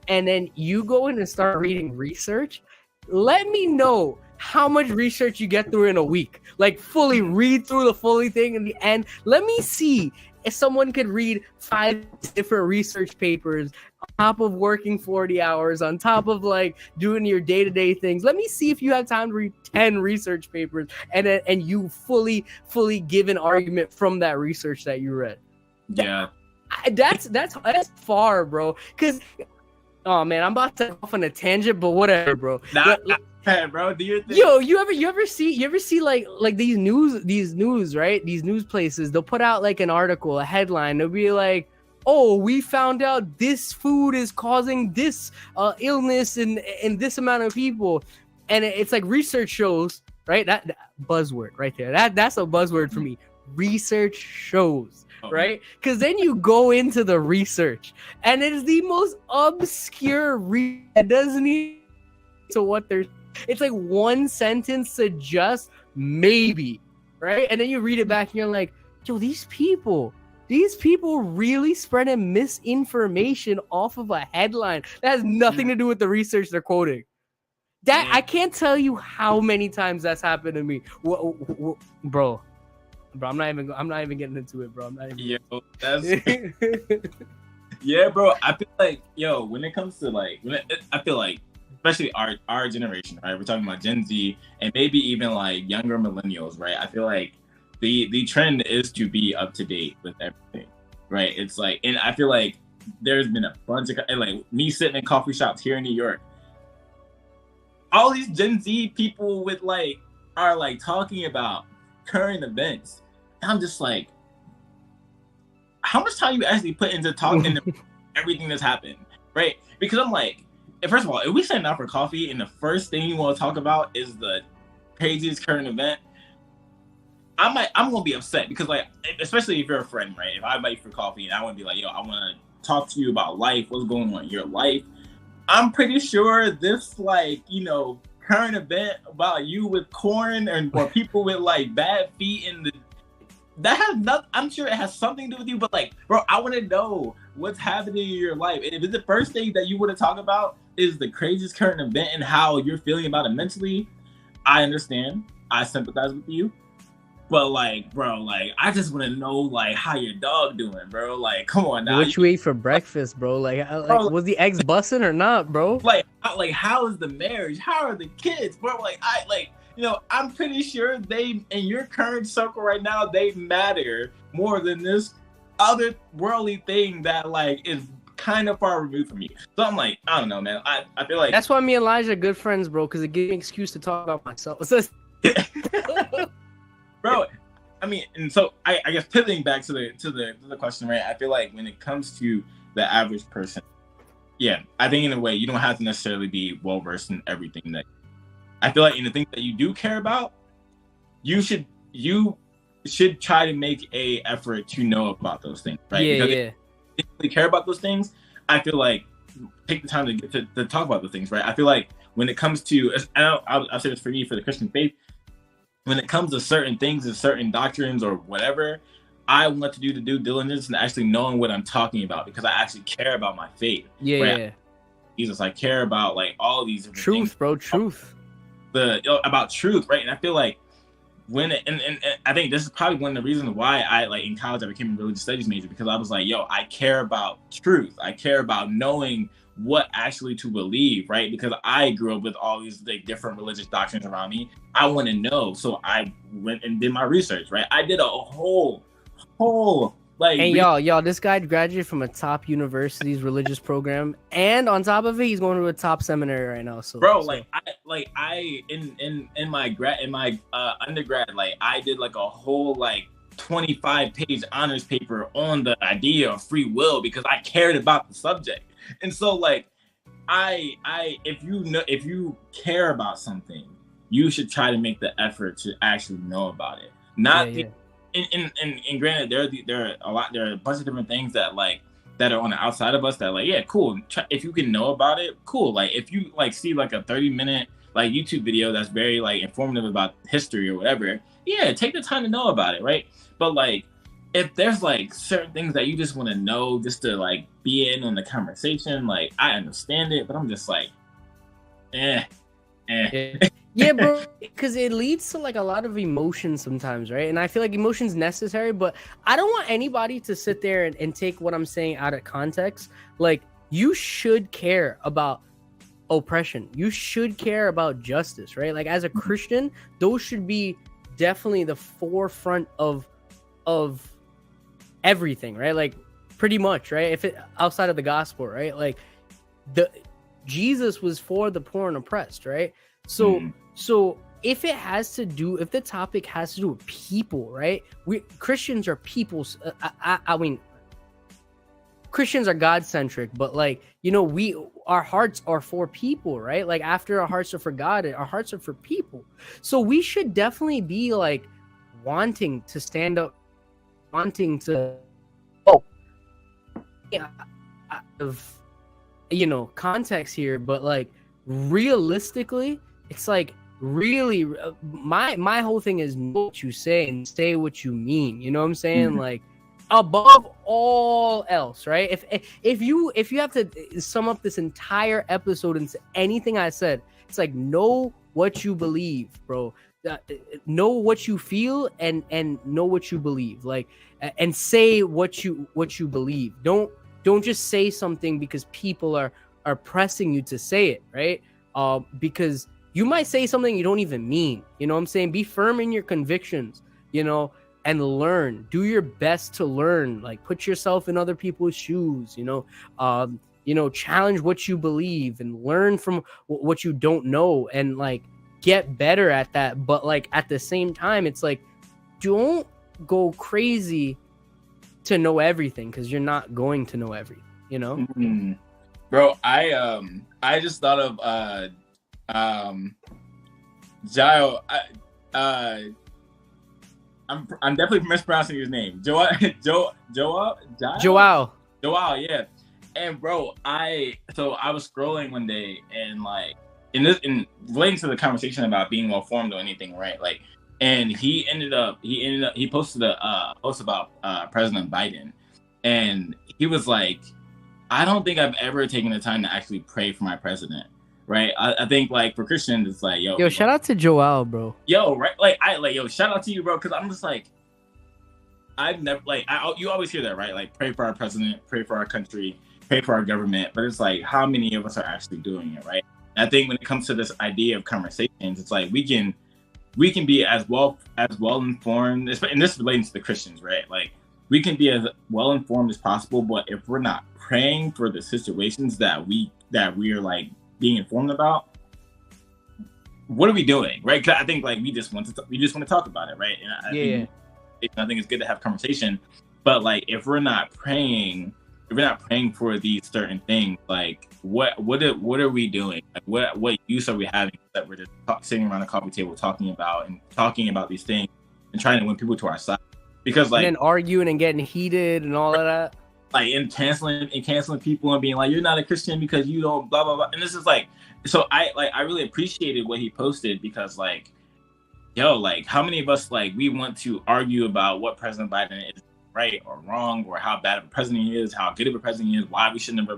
and then you go in and start reading research, let me know how much research you get through in a week. Like, fully read through the fully thing in the end. Let me see if someone could read 5 different research papers on top of working 40 hours, on top of like doing your day-to-day things. Let me see if you have time to read 10 research papers and you fully give an argument from that research that you read. Yeah. That's far, bro. Because, oh man, I'm about to go off on a tangent, but whatever, bro. Bro, do you think? Yo, you ever see like these news, right? These news places, they'll put out like an article, a headline. They'll be like, "Oh, we found out this food is causing this illness in this amount of people," and it's like research shows, right? That buzzword right there. That's a buzzword for me. Research shows. Right? Because then you go into the research, and it is the most obscure that doesn't even to what they're. It's like one sentence suggests maybe, right? And then you read it back, and you're like, "Yo, these people really spreading misinformation off of a headline that has nothing to do with the research they're quoting." That I can't tell you how many times that's happened to me, bro. Bro, I'm not even getting into it, bro. I'm not even. Yo, that's. Yeah, bro. I feel like, when it comes to like, I feel like, especially our generation, right? We're talking about Gen Z and maybe even like younger millennials, right? I feel like the trend is to be up to date with everything, right? It's like, and I feel like there's been a bunch of, like, me sitting in coffee shops here in New York. All these Gen Z people are like talking about current events. I'm just like, how much time you actually put into talking everything that's happened, right? Because I'm like, first of all, if we sit down for coffee and the first thing you want to talk about is the craziest current event, I'm gonna be upset, because like, especially if you're a friend, right? If I invite you for coffee and I want to be like, I want to talk to you about life, what's going on in your life, I'm pretty sure this current event about you with corn or people with like bad feet in the that has nothing. I'm sure it has something to do with you, but like, bro, I want to know what's happening in your life. And if it's the first thing that you want to talk about is the craziest current event and how you're feeling about it mentally, I understand. I sympathize with you. But like, bro, like, I just want to know like how your dog doing, bro. Like, come on now. What you ate for breakfast, bro? Bro, Was the eggs busting or not, bro? like, how is the marriage? How are the kids, bro? Like, I'm pretty sure they in your current circle right now, they matter more than this other worldly thing that like is kind of far removed from you. So I'm like, I don't know, man. I feel like that's why me and Elijah are good friends, bro, because it gives me an excuse to talk about myself. bro. I mean, and so I guess pivoting back to the question, right? I feel like when it comes to the average person, yeah, I think in a way you don't have to necessarily be well versed in everything that. I feel like in the things that you do care about, you should try to make a effort to know about those things, right? Yeah, because yeah. if you really care about those things, I feel like take the time to talk about those things, right? I feel like when it comes to, I'll say this for me, for the Christian faith, when it comes to certain things and certain doctrines or whatever, I want to do the due diligence and actually knowing what I'm talking about because I actually care about my faith. Yeah, right? yeah. Jesus, I care about like all of these Truth, things. bro, truth. About truth, right? And I feel like when and I think this is probably one of the reasons why I like in college I became a religious studies major because I was like, yo, I care about truth. I care about knowing what actually to believe, right? Because I grew up with all these like different religious doctrines around me. I want to know, so I went and did my research, right? I did a whole like. And y'all, this guy graduated from a top university's religious program, and on top of it, he's going to a top seminary right now. So, bro, I in my undergrad, like I did like a whole like 25-page honors paper on the idea of free will because I cared about the subject. And so like if you care about something, you should try to make the effort to actually know about it. Not yeah. And granted, there are a bunch of different things that are on the outside of us that like, yeah, cool. If you can know about it, cool. Like if you like see like a 30-minute like YouTube video that's very like informative about history or whatever, yeah, take the time to know about it, right? But like if there's like certain things that you just want to know just to like be in on the conversation, like I understand it, but I'm just like, Yeah, bro, because it leads to like a lot of emotion sometimes, right? And I feel like emotion's necessary, but I don't want anybody to sit there and take what I'm saying out of context. Like, you should care about oppression. You should care about justice, right? Like, as a Christian, those should be definitely the forefront of everything, right? Like, pretty much, right? If it outside of the gospel, right? Like, Jesus was for the poor and oppressed, right? So if the topic has to do with people, right? Christians are people's. I mean, Christians are God-centric, but like, our hearts are for people, right? Like after our hearts are for God, our hearts are for people. So we should definitely be like wanting to stand up, wanting to, context here, but like realistically, it's like really my whole thing is know what you say and say what you mean. You know what I'm saying? Mm-hmm. Like above all else, right? If you have to sum up this entire episode into anything I said, it's like know what you believe, bro. Know what you feel and know what you believe. Like and say what you believe. Don't just say something because people are pressing you to say it, right? Because you might say something you don't even mean. You know what I'm saying? Be firm in your convictions, and learn. Do your best to learn. Like put yourself in other people's shoes, challenge what you believe and learn from what you don't know and like get better at that. But like at the same time, it's like don't go crazy to know everything because you're not going to know everything, Mm-hmm. Bro, I just thought of Jael. I'm definitely mispronouncing his name. Joel, yeah. And bro, I was scrolling one day and like in relating to the conversation about being well formed or anything, right? Like and he posted a post about President Biden, and he was like, I don't think I've ever taken the time to actually pray for my president, right? I think like for Christians, it's like, Yo, shout out to Joel, bro. yo, right? Yo, shout out to you, bro, because I'm just like, I've never you always hear that, right? Like, pray for our president, pray for our country, pray for our government, but it's like, how many of us are actually doing it, right? And I think when it comes to this idea of conversations, it's like we can be as well informed, and this relates to the Christians, right? Like, we can be as well informed as possible, but if we're not praying for the situations that we are like being informed about, what are we doing, right? Because I think like we just want to talk about it, right? And I think it's good to have conversation, but like if we're not praying for these certain things, like what are we doing? Like what use are we having that we're just sitting around a coffee table talking about these things and trying to win people to our side? Because like, and then arguing and getting heated and all of that, like, and canceling people and being like, you're not a Christian because you don't blah blah blah. And this is like, so I really appreciated what he posted, because like, yo, like, how many of us, like, we want to argue about what President Biden is right or wrong, or how bad of a president he is, how good of a president he is, why we should never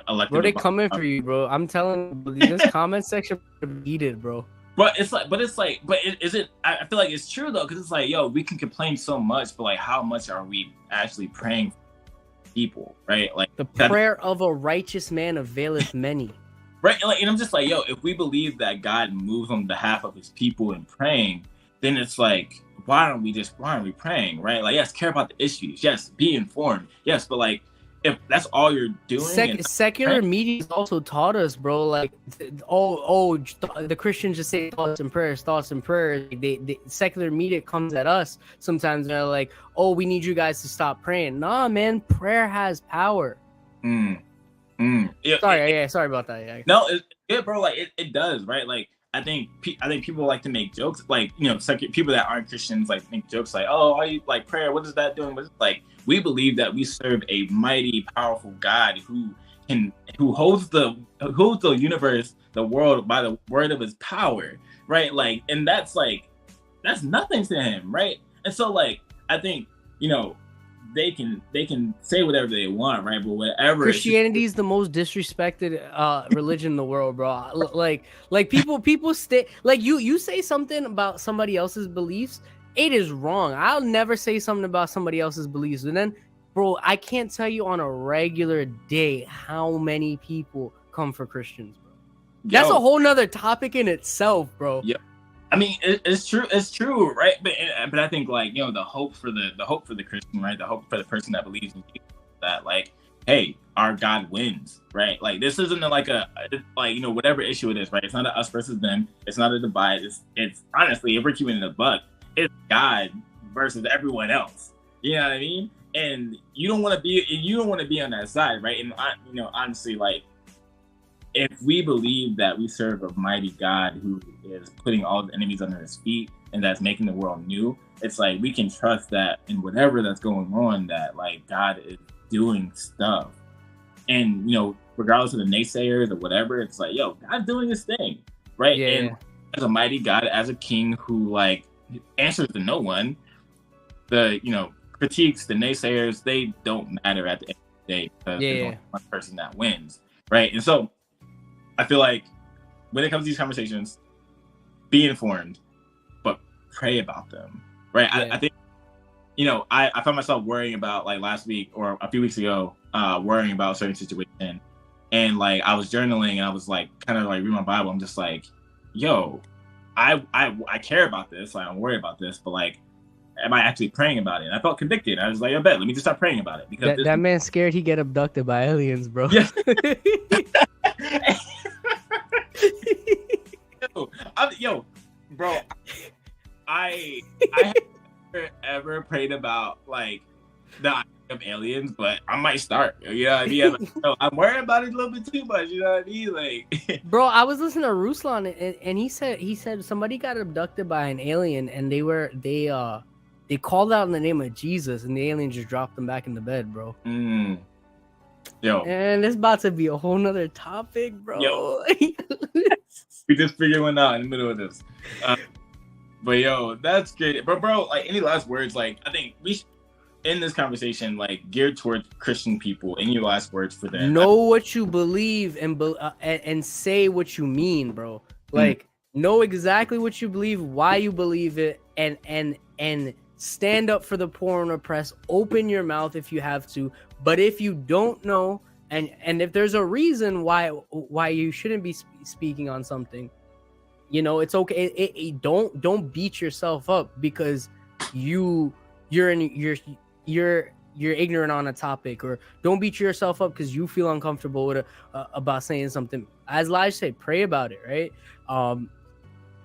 elect him. Bro, they coming for you, bro. I'm telling you, this comment section heated, bro. But is it? I feel like it's true though, because it's like, yo, we can complain so much, but like, how much are we actually praying for people, right? Like, the prayer of a righteous man availeth many. Right, and I'm just like, yo, if we believe that God moves on behalf of his people in praying, then it's like, why aren't we praying, right? Like, yes, care about the issues, yes, be informed, yes, but like, if that's all you're doing, secular media has also taught us, bro, like, the Christians just say thoughts and prayers. They secular media comes at us sometimes, and they're like, oh, we need you guys to stop praying. Nah, man, prayer has power. Sorry about that. Yeah. No, it's good, bro. Like, it does, right? Like, I think people like to make jokes, like, you know, people that aren't Christians like make jokes like, oh, are you like prayer? What is that doing? But it's like, we believe that we serve a mighty, powerful God who holds the universe, the world, by the word of his power, right? Like, and that's nothing to him, right? And so, like, I think, you know, they can say whatever they want, right? But whatever, Christianity is the most disrespected religion in the world, bro. Like people stay, like, you say something about somebody else's beliefs, it is wrong. I'll never say something about somebody else's beliefs. And then, bro, I can't tell you on a regular day how many people come for Christians, bro. That's a whole nother topic in itself, bro. Yeah. I mean, it's true, right? But I think, like, you know, the hope for the Christian, right? The hope for the person that believes in Jesus, that, like, hey, our God wins, right? Like, this isn't like you know, whatever issue it is, right? It's not a us versus them. It's not a divide. It's honestly, if we're keeping it a buck, it's God versus everyone else. You know what I mean? And you don't want to be on that side, right? And you know, honestly, like, if we believe that we serve a mighty God who is putting all the enemies under his feet and that's making the world new, it's like we can trust that in whatever that's going on, that, like, God is doing stuff. And, you know, regardless of the naysayers or whatever, it's like, yo, God's doing his thing, right? Yeah. And as a mighty God, as a king who, like, answers to no one, the, you know, critiques, the naysayers, they don't matter at the end of the day, because there's only one person that wins, right? And so I feel like when it comes to these conversations, be informed, but pray about them, right? Yeah. I think, you know, I found myself worrying about, like, last week or a few weeks ago, worrying about a certain situation. And, like, I was journaling and I was, like, kind of, like, reading my Bible. I'm just like, yo, I care about this. Like, I'm worried about this, but, like, am I actually praying about it? And I felt convicted. I was like, I bet, let me just start praying about it. Because that man's scared he get abducted by aliens, bro. Yeah. Yo, bro, I haven't ever prayed about, like, the idea of aliens, but I might start. You know what I mean? I'm worried about it a little bit too much. You know what I mean? Like, bro, I was listening to Ruslan, and he said somebody got abducted by an alien, and they called out in the name of Jesus, and the alien just dropped them back in the bed, bro. Yo, and it's about to be a whole nother topic, bro. Yo. We just figured one out in the middle of this. But yo, that's great. But bro, like any last words? Like I think we should end this conversation like geared towards Christian people. Any last words for them? Know what you believe and say what you mean, bro. Like know exactly what you believe, why you believe it, and stand up for the poor and oppressed. Open your mouth if you have to. But if you don't know, and if there's a reason why you shouldn't be speaking on something, you know, it's okay. Don't beat yourself up because you're ignorant on a topic, or don't beat yourself up because you feel uncomfortable with about saying something. As Lige said, pray about it, right?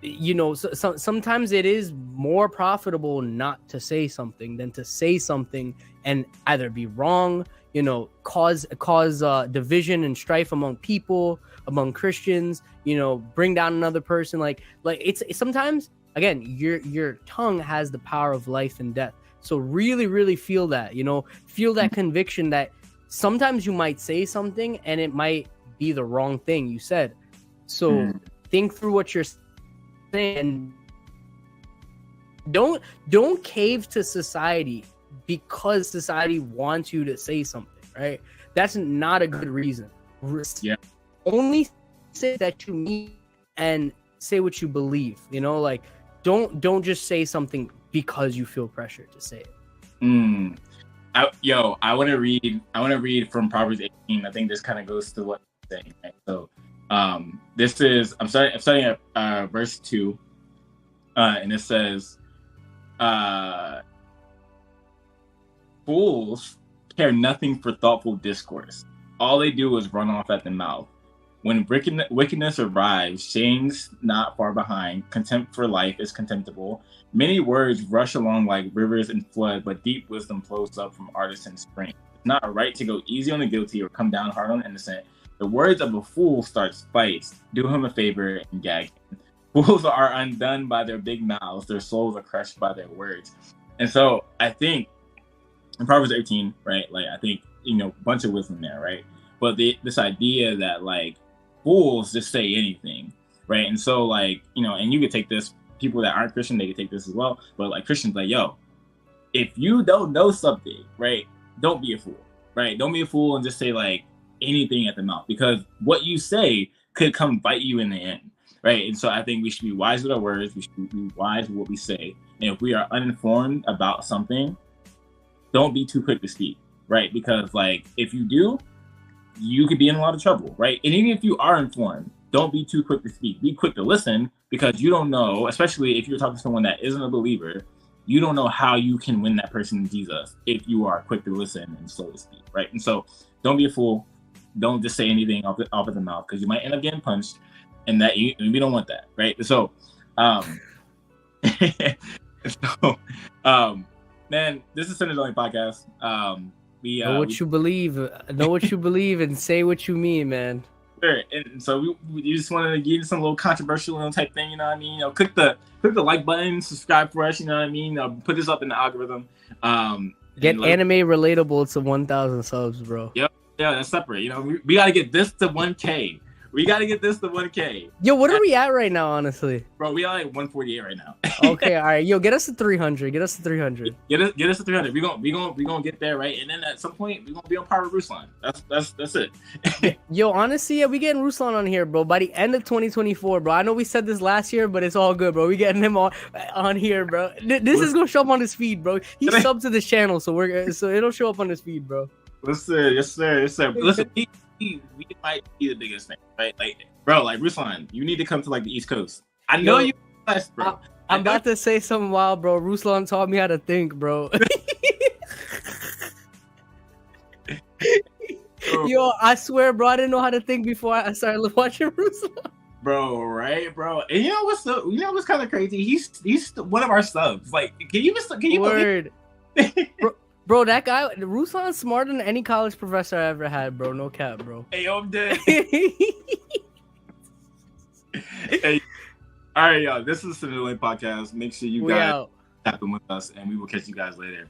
You know, sometimes it is more profitable not to say something than to say something and either be wrong, you know, cause division and strife among people, among Christians, you know, bring down another person. Like it's sometimes, again, your tongue has the power of life and death. So really, really feel that, you know, feel that conviction that sometimes you might say something and it might be the wrong thing you said. So think through what you're saying. Don't cave to society because society wants you to say something, right? That's not a good reason. Yeah. Only say that you mean and say what you believe, you know, like don't just say something because you feel pressure to say it. I want to read from Proverbs 18. I think this kind of goes to what you're saying, right? So this is I'm starting at verse 2, and it says, fools care nothing for thoughtful discourse. All they do is run off at the mouth. When wickedness arrives, shame's not far behind. Contempt for life is contemptible. Many words rush along like rivers and flood, but deep wisdom flows up from artisan spring. It's not right to go easy on the guilty or come down hard on the innocent. The words of a fool start fights. Do him a favor and gag him. Fools are undone by their big mouths. Their souls are crushed by their words. And so I think in Proverbs 18, right, like I think, you know, a bunch of wisdom there, right? But this idea that like fools just say anything, right? And so like, you know, and you could take this, people that aren't Christian, they could take this as well. But like Christians, like, yo, if you don't know something, right, don't be a fool, right? Don't be a fool and just say like anything at the mouth, because what you say could come bite you in the end, right? And so I think we should be wise with our words. We should be wise with what we say. And if we are uninformed about something, don't be too quick to speak, right? Because like if you do, you could be in a lot of trouble, right? And even if you are informed, don't be too quick to speak. Be quick to listen, because you don't know, especially if you're talking to someone that isn't a believer, you don't know how you can win that person to Jesus if you are quick to listen and slow to speak, right? And so don't be a fool. Don't just say anything off of the mouth, because you might end up getting punched, and that we don't want that, right? So, man, this is Sinners Only Podcast. Know what you believe, and say what you mean, man. Sure. And so we just wanted to give you some little controversial type thing, you know what I mean? You know, click the like button, subscribe for us, you know what I mean? Put this up in the algorithm. Get anime relatable to 1,000 subs, bro. Yep. Yeah, that's separate. You know, we got to get this to 1K. We got to get this to 1K. Yo, what are we at right now, honestly? Bro, we are like 148 right now. Okay, all right. Yo, get us to 300. Get us to 300. Get us to 300. We gonna get there, right? And then at some point, we're gonna be on par with Ruslan. That's it. Yo, honestly, yeah, we getting Ruslan on here, bro. By the end of 2024, bro. I know we said this last year, but it's all good, bro. We getting him on here, bro. This is gonna show up on his feed, bro. He subbed to this channel, so it'll show up on his feed, bro. Listen, yes, sir. Listen, we might be the biggest fan, right? Like, bro, like Ruslan, you need to come to like the East Coast. I know you, bro. I'm about to say something wild, bro. Ruslan taught me how to think, bro. Yo, I swear, bro, I didn't know how to think before I started watching Ruslan. Bro, right, bro. And you know what's kind of crazy? He's one of our subs. Like, can you word? Bro, that guy, Ruslan's smarter than any college professor I ever had, bro. No cap, bro. Hey, yo, I'm dead. Hey, all right, y'all. This is the Sinners Only Podcast. Make sure you guys tap in with us, and we will catch you guys later.